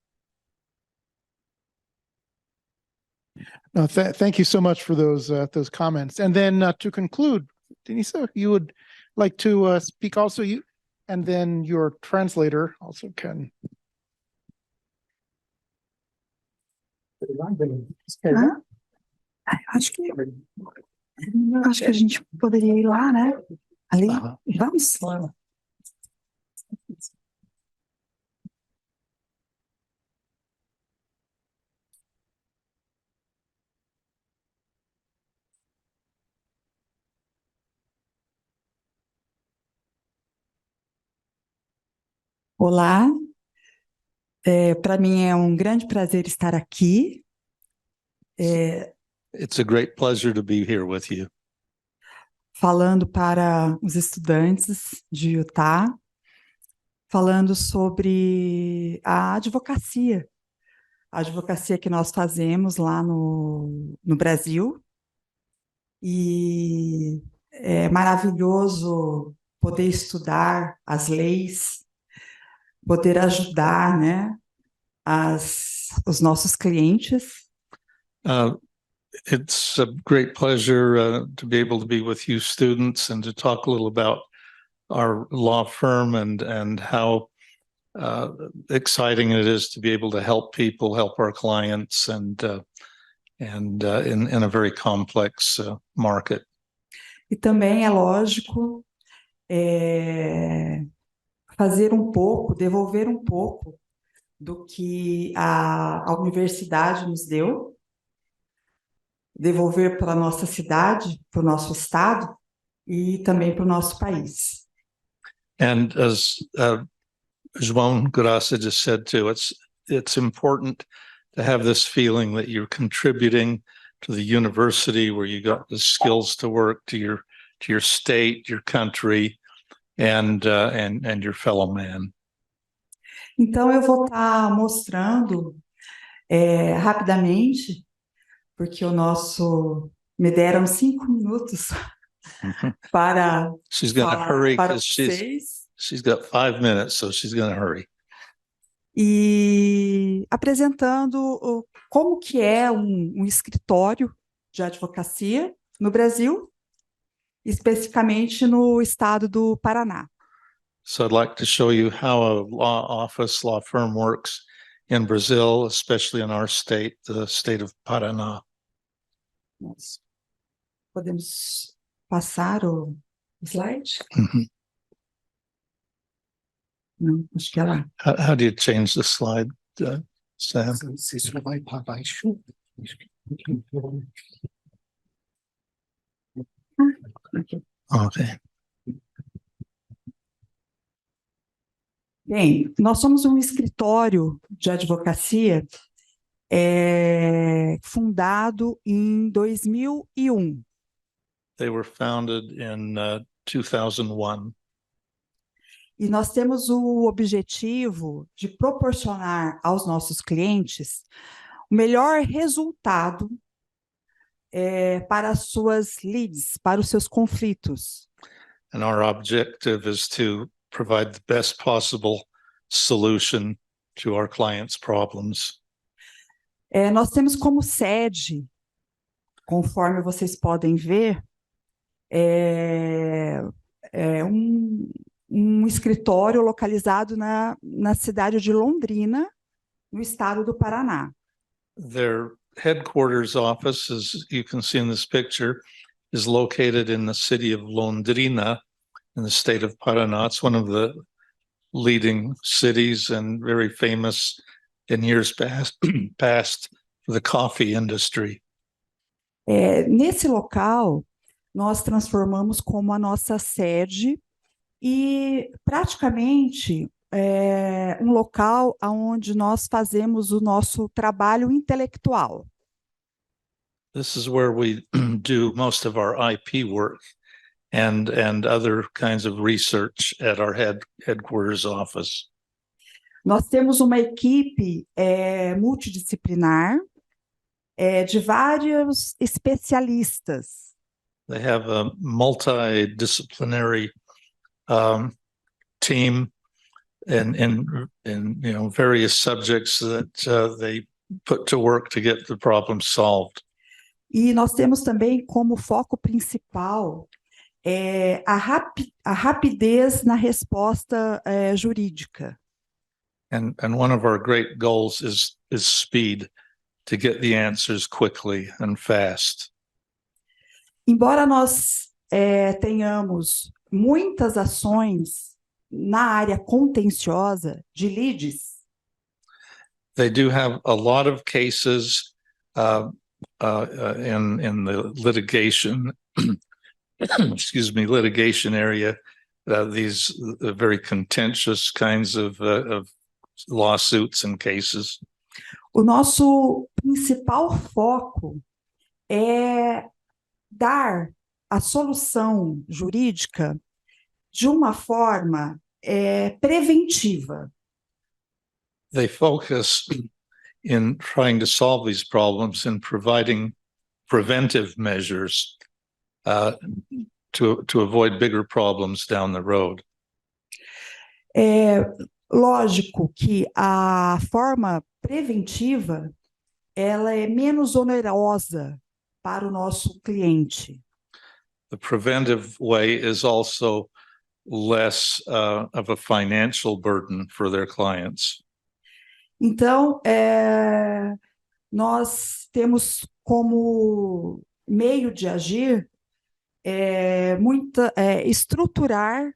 No, thank you so much for those comments. And then to conclude, Denize, you would like to speak also, you, and then your translator also can. Acho que a gente poderia ir lá, né? Ali, vamos? Olá, para mim é grande prazer estar aqui. It's a great pleasure to be here with you. Falando para os estudantes de Utah, falando sobre a advocacia que nós fazemos lá no Brasil. E é maravilhoso poder estudar as leis, poder ajudar, né, os nossos clientes. It's a great pleasure to be able to be with you students and to talk a little about our law firm and how exciting it is to be able to help people, help our clients, and in a very complex market. E também é lógico fazer devolver um pouco do que a universidade nos deu, devolver para a nossa cidade, para o nosso estado, e também para o nosso país. And as João Graça just said too, it's important to have this feeling that you're contributing to the university where you got the skills to work, to your state, your country, and your fellow man. Então, eu vou estar mostrando rapidamente, porque me deram 5 minutos para She's going to falar hurry para because vocês. she's got 5 minutes, so she's going to hurry. E apresentando como que é um escritório de advocacia no Brasil, especificamente no estado do Paraná. So I'd like to show you how a law firm works in Brazil, especially in our state, the state of Paraná. Nós podemos passar o slide? Mhm. Não, acho que é lá. How do you change the slide, Sam? Você vai para baixo. Aqui. Okay. Bem, nós somos um escritório de advocacia fundado em 2001. They were founded in 2001. E nós temos o objetivo de proporcionar aos nossos clientes o melhor resultado para as suas leads, para os seus conflitos. And our objective is to provide the best possible solution to our clients' problems. Nós temos como sede, conforme vocês podem ver, um escritório localizado na cidade de Londrina, no estado do Paraná. Their headquarters office, as you can see in this picture, is located in the city of Londrina in the state of Paraná. It's one of the leading cities and very famous in years past for the coffee industry. Nesse local, nós transformamos como a nossa sede e praticamente um local onde nós fazemos o nosso trabalho intelectual. This is where we do most of our IP work and other kinds of research at our headquarters office. Nós temos uma equipe multidisciplinar de vários especialistas. They have a multidisciplinary team in various subjects that they put to work to get the problem solved. E nós temos também como foco principal a rapidez na resposta jurídica. And one of our great goals is speed, to get the answers quickly and fast. Embora nós tenhamos muitas ações na área contenciosa de leads, They do have a lot of cases in the litigation, excuse me, litigation area. These very contentious kinds of lawsuits and cases. o nosso principal foco é dar a solução jurídica de uma forma preventiva. They focus in trying to solve these problems and providing preventive measures to avoid bigger problems down the road. Lógico que a forma preventiva ela é menos onerosa para o nosso cliente. The preventive way is also less of a financial burden for their clients. Então, nós temos como meio de agir estruturar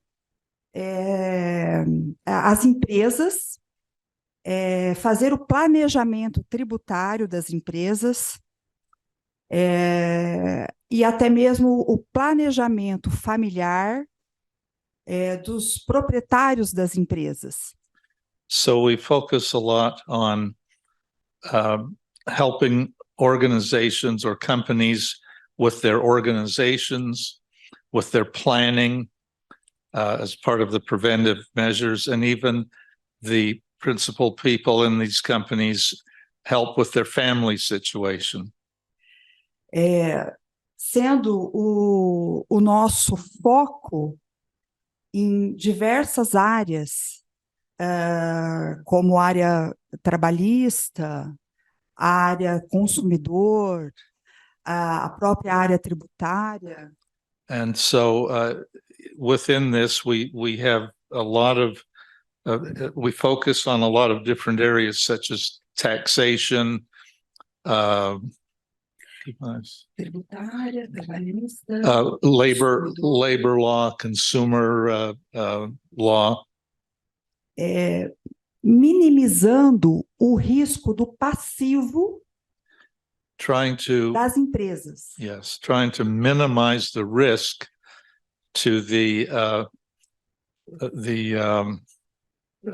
as empresas, fazer o planejamento tributário das empresas, e até mesmo o planejamento familiar dos proprietários das empresas. So we focus a lot on helping organizations or companies with their organizations, with their planning as part of the preventive measures, and even the principal people in these companies help with their family situation. Sendo o nosso foco em diversas áreas, como área trabalhista, a área consumidor, a própria área tributária. And so within this, we have a lot of, we focus on a lot of different areas such as taxation, Tributária, trabalhista. labor law, consumer law, minimizando o risco do passivo trying to, das empresas. yes, trying to minimize the risk to the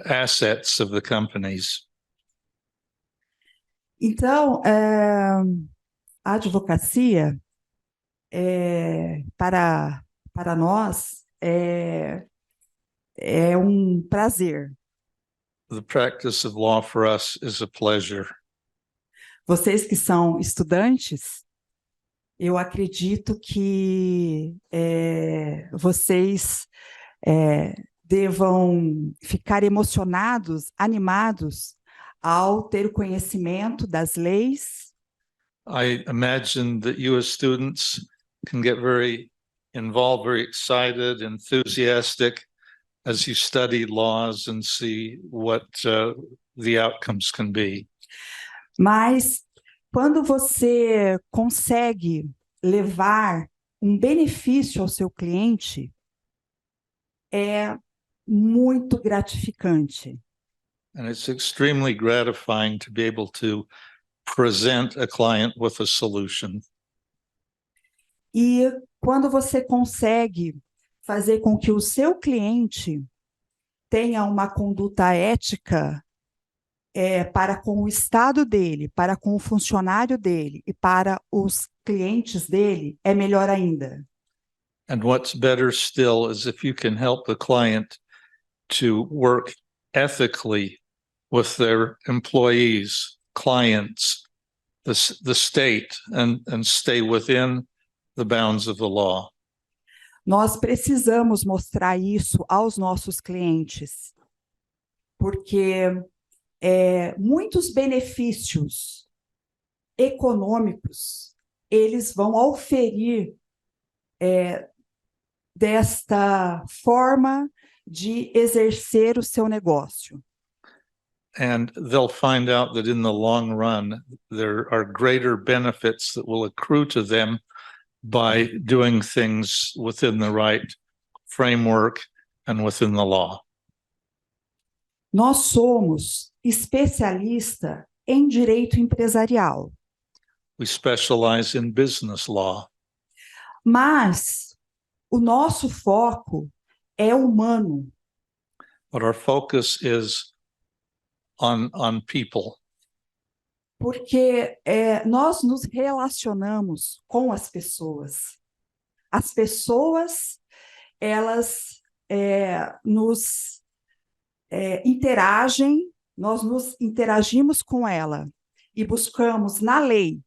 assets of the companies. Então, a advocacia, para nós, é prazer. The practice of law for us is a pleasure. Vocês que são estudantes, eu acredito que vocês devam ficar emocionados, animados, ao ter o conhecimento das leis. I imagine that you as students can get very involved, very excited, enthusiastic as you study laws and see what the outcomes can be. Mas quando você consegue levar um benefício ao seu cliente, é muito gratificante. And it's extremely gratifying to be able to present a client with a solution. E quando você consegue fazer com que o seu cliente tenha uma conduta ética para com o Estado dele, para com o funcionário dele e para os clientes dele, é melhor ainda. And what's better still is if you can help the client to work ethically with their employees, clients, the state, and stay within the bounds of the law. Nós precisamos mostrar isso aos nossos clientes, porque muitos benefícios econômicos eles vão auferir desta forma de exercer o seu negócio. And they'll find out that in the long run, there are greater benefits that will accrue to them by doing things within the right framework and within the law. Nós somos especialistas em direito empresarial. We specialize in business law. Mas o nosso foco é humano. But our focus is on people. Porque nós nos relacionamos com as pessoas. As pessoas, elas nos interagem, nós nos interagimos com ela e buscamos na lei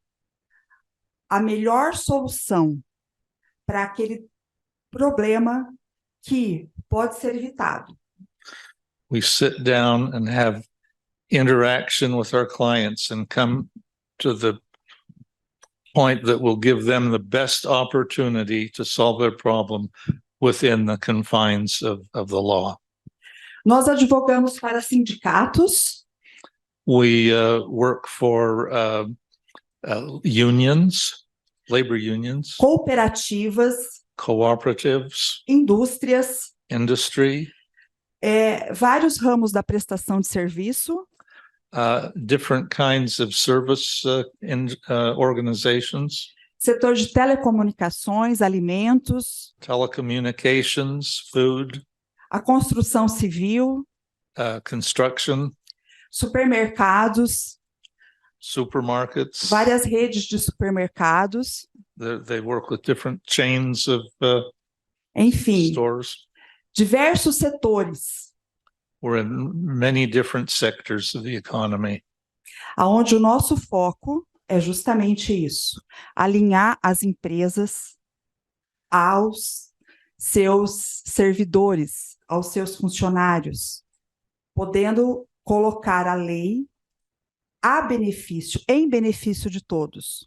a melhor solução para aquele problema que pode ser evitado. We sit down and have interaction with our clients and come to the point that will give them the best opportunity to solve their problem within the confines of the law. Nós advogamos para sindicatos. We work for unions, labor unions, cooperativas, cooperatives, indústrias, industry, vários ramos da prestação de serviço. Different kinds of service organizations. setor de telecomunicações, alimentos, telecommunications, food, a construção civil, construction, supermercados, supermarkets. várias redes de supermercados, They work with different chains of enfim, stores. diversos setores, We're in many different sectors of the economy. aonde o nosso foco é justamente isso, alinhar as empresas aos seus servidores, aos seus funcionários, podendo colocar a lei em benefício de todos.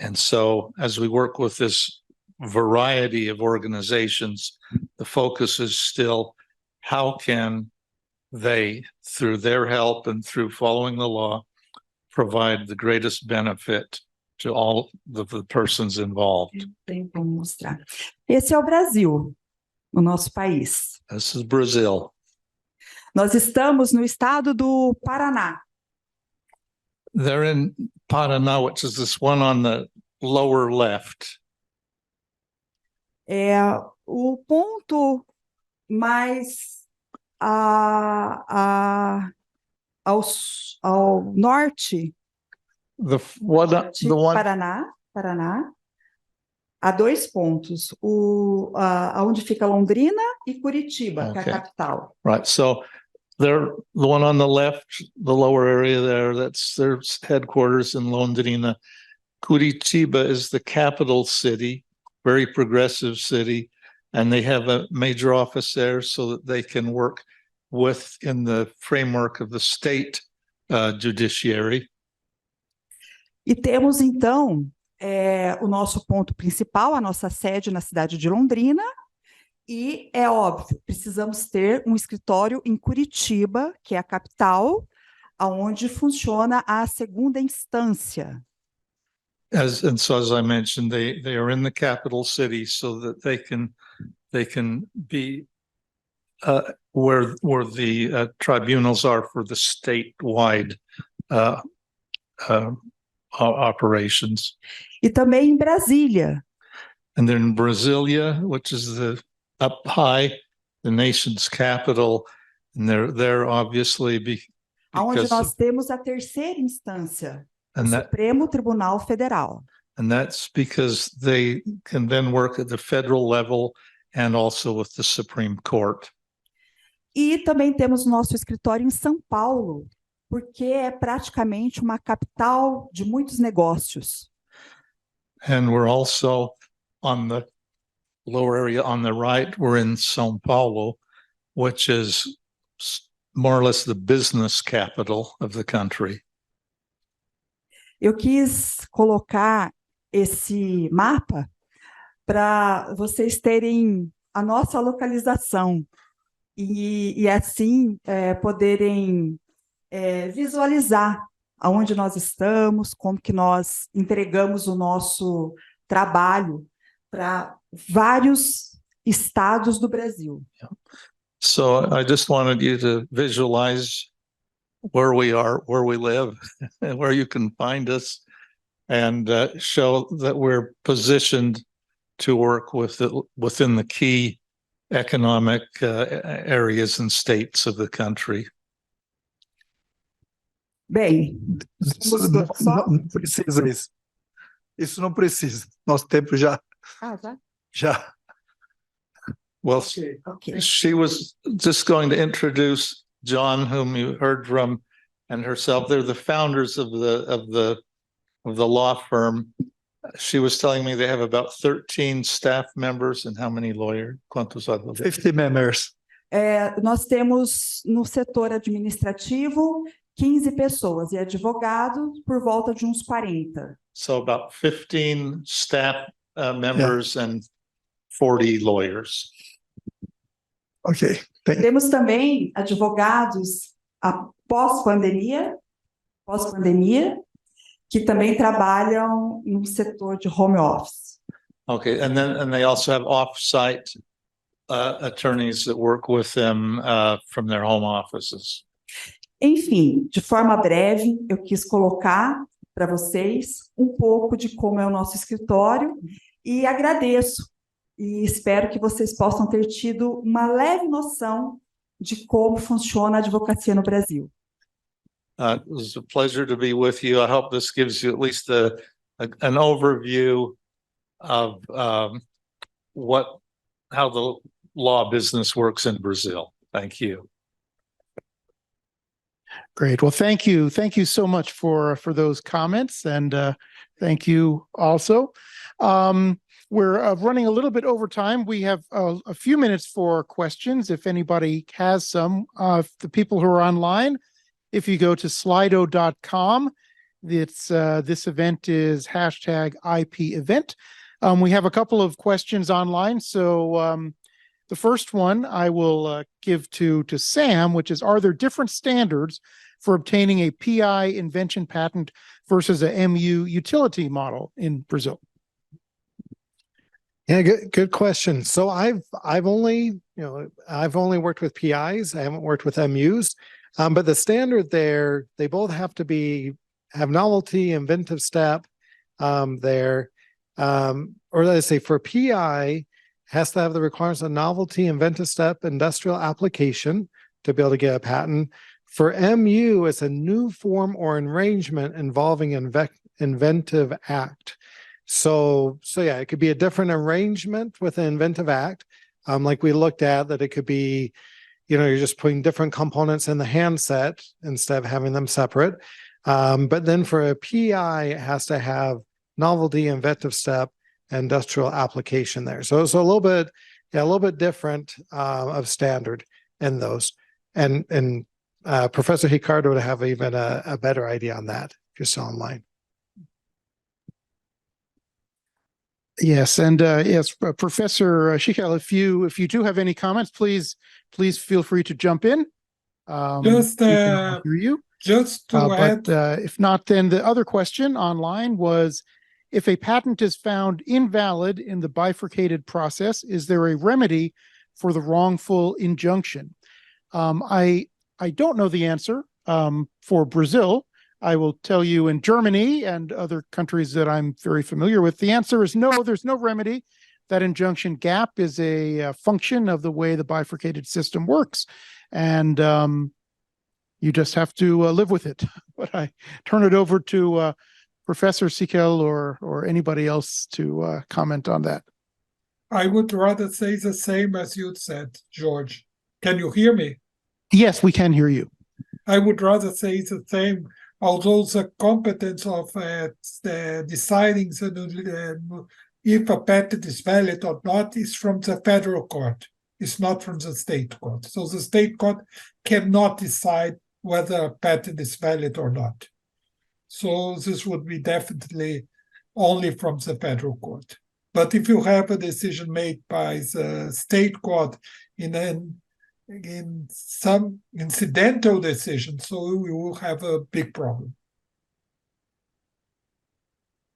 And so as we work with this variety of organizations, the focus is still how can they, through their help and through following the law, provide the greatest benefit to all the persons involved. Vou mostrar. Esse é o Brasil, o nosso país. This is Brazil. Nós estamos no estado do Paraná. They're in Paraná, which is this one on the lower left. É o ponto mais ao norte The one, de the one, Paraná, há dois pontos, onde fica Londrina e Curitiba, que é Okay. a capital. right? So they're the one on the left, the lower area there, that's their headquarters in Londrina. Curitiba is the capital city, very progressive city, and they have a major office there so that they can work within the framework of the state judiciary. E temos, então, o nosso ponto principal, a nossa sede na cidade de Londrina, e é óbvio, precisamos ter um escritório em Curitiba, que é a capital, onde funciona a segunda instância. And so as I mentioned, they are in the capital city so that they can be where the tribunals are for the statewide operations. E também em Brasília. And then Brasilia, which is the up high, the nation's capital, and they're obviously Onde because nós temos a terceira instância, o and that Supremo Tribunal Federal. and that's because they can then work at the federal level and also with the Supreme Court. E também temos nosso escritório em São Paulo, porque é praticamente uma capital de muitos negócios. And we're also on the lower area on the right, we're in São Paulo, which is more or less the business capital of the country. Eu quis colocar esse mapa para vocês terem a nossa localização e assim poderem visualizar aonde nós estamos, como que nós entregamos o nosso trabalho para vários estados do Brasil. So I just wanted you to visualize where we are, where we live, and where you can find us, and show that we're positioned to work within the key economic areas and states of the country. Bem, Não precisa isso. Isso não precisa. Nosso tempo já. Já. Well, ok. she was just going to introduce John, whom you heard from, and herself. They're the founders of the law firm. She was telling me they have about 13 staff members and how many lawyers? Quantos advogados? 50 members. Nós temos no setor administrativo 15 pessoas e advogados por volta de uns 40. So about 15 staff members and 40 lawyers. Ok. Temos também advogados pós-pandemia, que também trabalham no setor de home office. Okay, and they also have off-site attorneys that work with them from their home offices. Enfim, de forma breve, eu quis colocar para vocês um pouco de como é o nosso escritório e agradeço e espero que vocês possam ter tido uma leve noção de como funciona a advocacia no Brasil. It was a pleasure to be with you. I hope this gives you at least an overview of how the law business works in Brazil. Thank you. Great. Well, thank you. Thank you so much for those comments, and thank you also. We're running a little bit over time. We have a few minutes for questions, if anybody has some. The people who are online, if you go to slido.com, this event is #IP event. We have a couple of questions online. So the first one I will give to Sam, which is, are there different standards for obtaining a PI invention patent versus a MU utility model in Brazil? Yeah, good question. So I've only worked with PIs. I haven't worked with MUs. But the standard there, they both have to have novelty, inventive step there. Or let's say for PI, has to have the requirements of novelty, inventive step, industrial application to be able to get a patent. For MU, it's a new form or arrangement involving inventive act. So yeah, it could be a different arrangement with an inventive act. Like we looked at, that it could be, you're just putting different components in the handset instead of having them separate. But then for a PI, it has to have novelty, inventive step, industrial application there. So it's a little bit different of standard in those. And Professor Ricardo would have even a better idea on that if you're still online. Yes, and yes, Professor Sichel, if you do have any comments, please feel free to jump in. Just we can hear you. Just to add, but if not, then the other question online was, if a patent is found invalid in the bifurcated process, is there a remedy for the wrongful injunction? I don't know the answer for Brazil. I will tell you in Germany and other countries that I'm very familiar with, the answer is no, there's no remedy. That injunction gap is a function of the way the bifurcated system works. And you just have to live with it. But I turn it over to Professor Sichel or anybody else to comment on that. I would rather say the same as you said, George. Can you hear me? Yes, we can hear you. I would rather say the same, although the competence of deciding if a patent is valid or not is from the federal court. It's not from the state court. So the state court cannot decide whether a patent is valid or not. So this would be definitely only from the federal court. But if you have a decision made by the state court in some incidental decision, so we will have a big problem.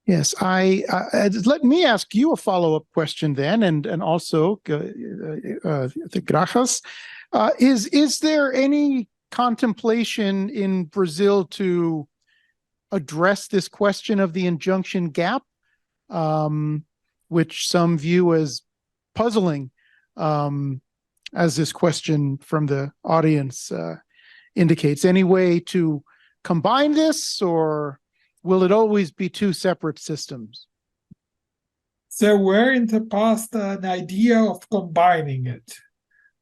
Yes, let me ask you a follow-up question then, and also the Graças. Is there any contemplation in Brazil to address this question of the injunction gap, which some view as puzzling, as this question from the audience indicates? Any way to combine this, or will it always be two separate systems? There were in the past an idea of combining it,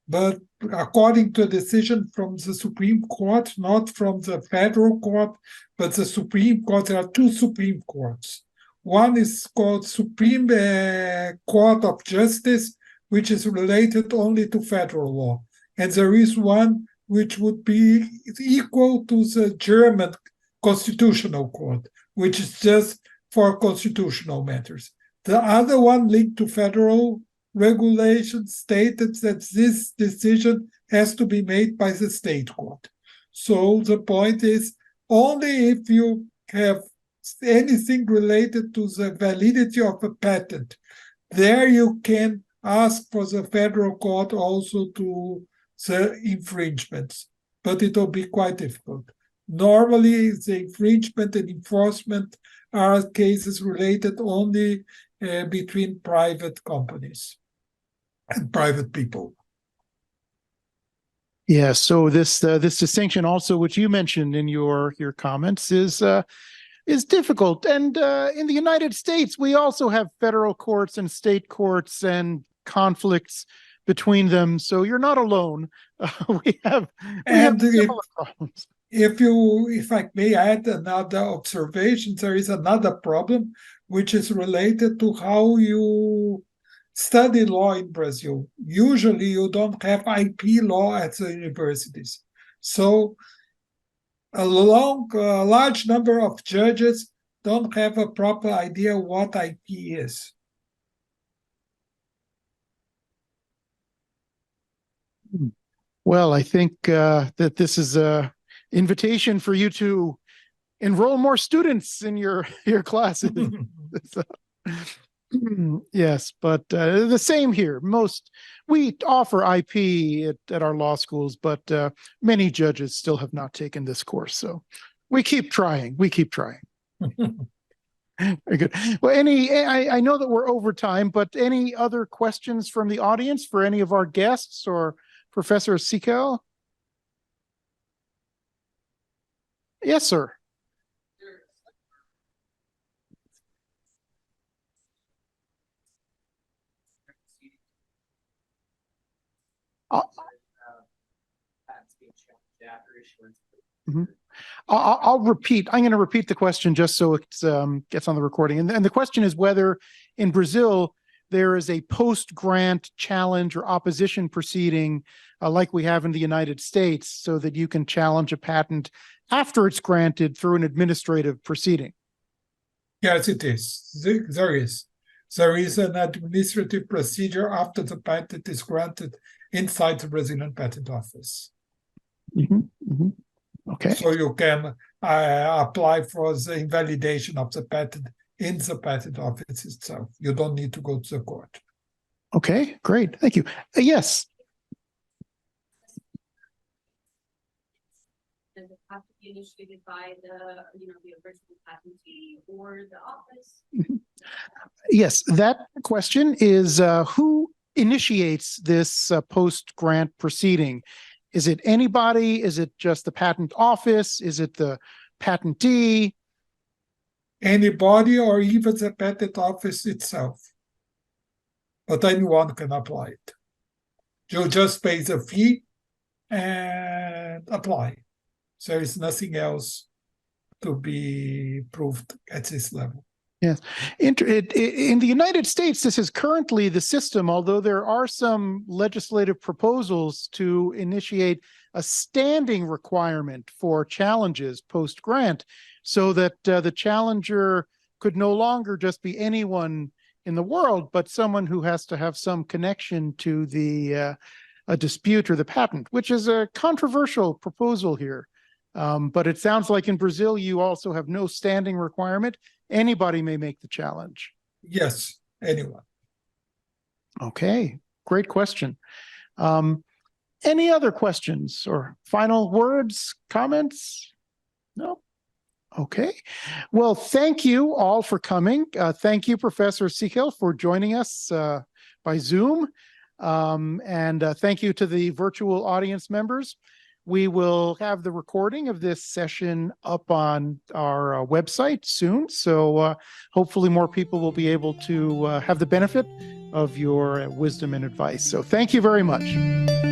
but according to a decision from the Supreme Court, not from the federal court, but the Supreme Court, there are two Supreme Courts. One is called Supreme Court of Justice, which is related only to federal law. And there is one which would be equal to the German Constitutional Court, which is just for constitutional matters. The other one, linked to federal regulations, stated that this decision has to be made by the state court. So the point is, only if you have anything related to the validity of a patent, there you can ask for the federal court also to the infringements, but it will be quite difficult. Normally, the infringement and enforcement are cases related only between private companies and private people. Yeah, so this distinction also, which you mentioned in your comments, is difficult. And in the United States, we also have federal courts and state courts and conflicts between them. So you're not alone. We have similar problems. If I may add another observation, there is another problem which is related to how you study law in Brazil. Usually you don't have IP law at the universities. So a large number of judges don't have a proper idea what IP is. Well, I think that this is a invitation for you to enroll more students in your classes. Yes, but the same here. We offer IP at our law schools, but many judges still have not taken this course. So we keep trying. Very good. Well, I know that we're over time, but any other questions from the audience for any of our guests or Professor Sichel? Yes, sir. I'll repeat. I'm going to repeat the question just so it gets on the recording. And the question is whether in Brazil there is a post-grant challenge or opposition proceeding like we have in the United States, so that you can challenge a patent after it's granted through an administrative proceeding. Yes, it is. There is. There is an administrative procedure after the patent is granted inside the Brazilian Patent Office. Okay. So you can apply for the invalidation of the patent in the patent office itself. You don't need to go to the court. Okay, great. Thank you. Yes. Does it have to be initiated by the original patentee or the office? Yes, that question is who initiates this post-grant proceeding? Is it anybody? Is it just the patent office? Is it the patentee? Anybody or even the patent office itself. But anyone can apply it. You just pay the fee and apply. There is nothing else to be proved at this level. Yes. In the United States, this is currently the system, although there are some legislative proposals to initiate a standing requirement for challenges post-grant, so that the challenger could no longer just be anyone in the world, but someone who has to have some connection to a dispute or the patent, which is a controversial proposal here. But it sounds like in Brazil, you also have no standing requirement. Anybody may make the challenge. Yes, anyone. Okay, great question. Any other questions or final words, comments? No? Okay. Well, thank you all for coming. Thank you, Professor Sichel, for joining us by Zoom. And thank you to the virtual audience members. We will have the recording of this session up on our website soon. So hopefully more people will be able to have the benefit of your wisdom and advice. So thank you very much.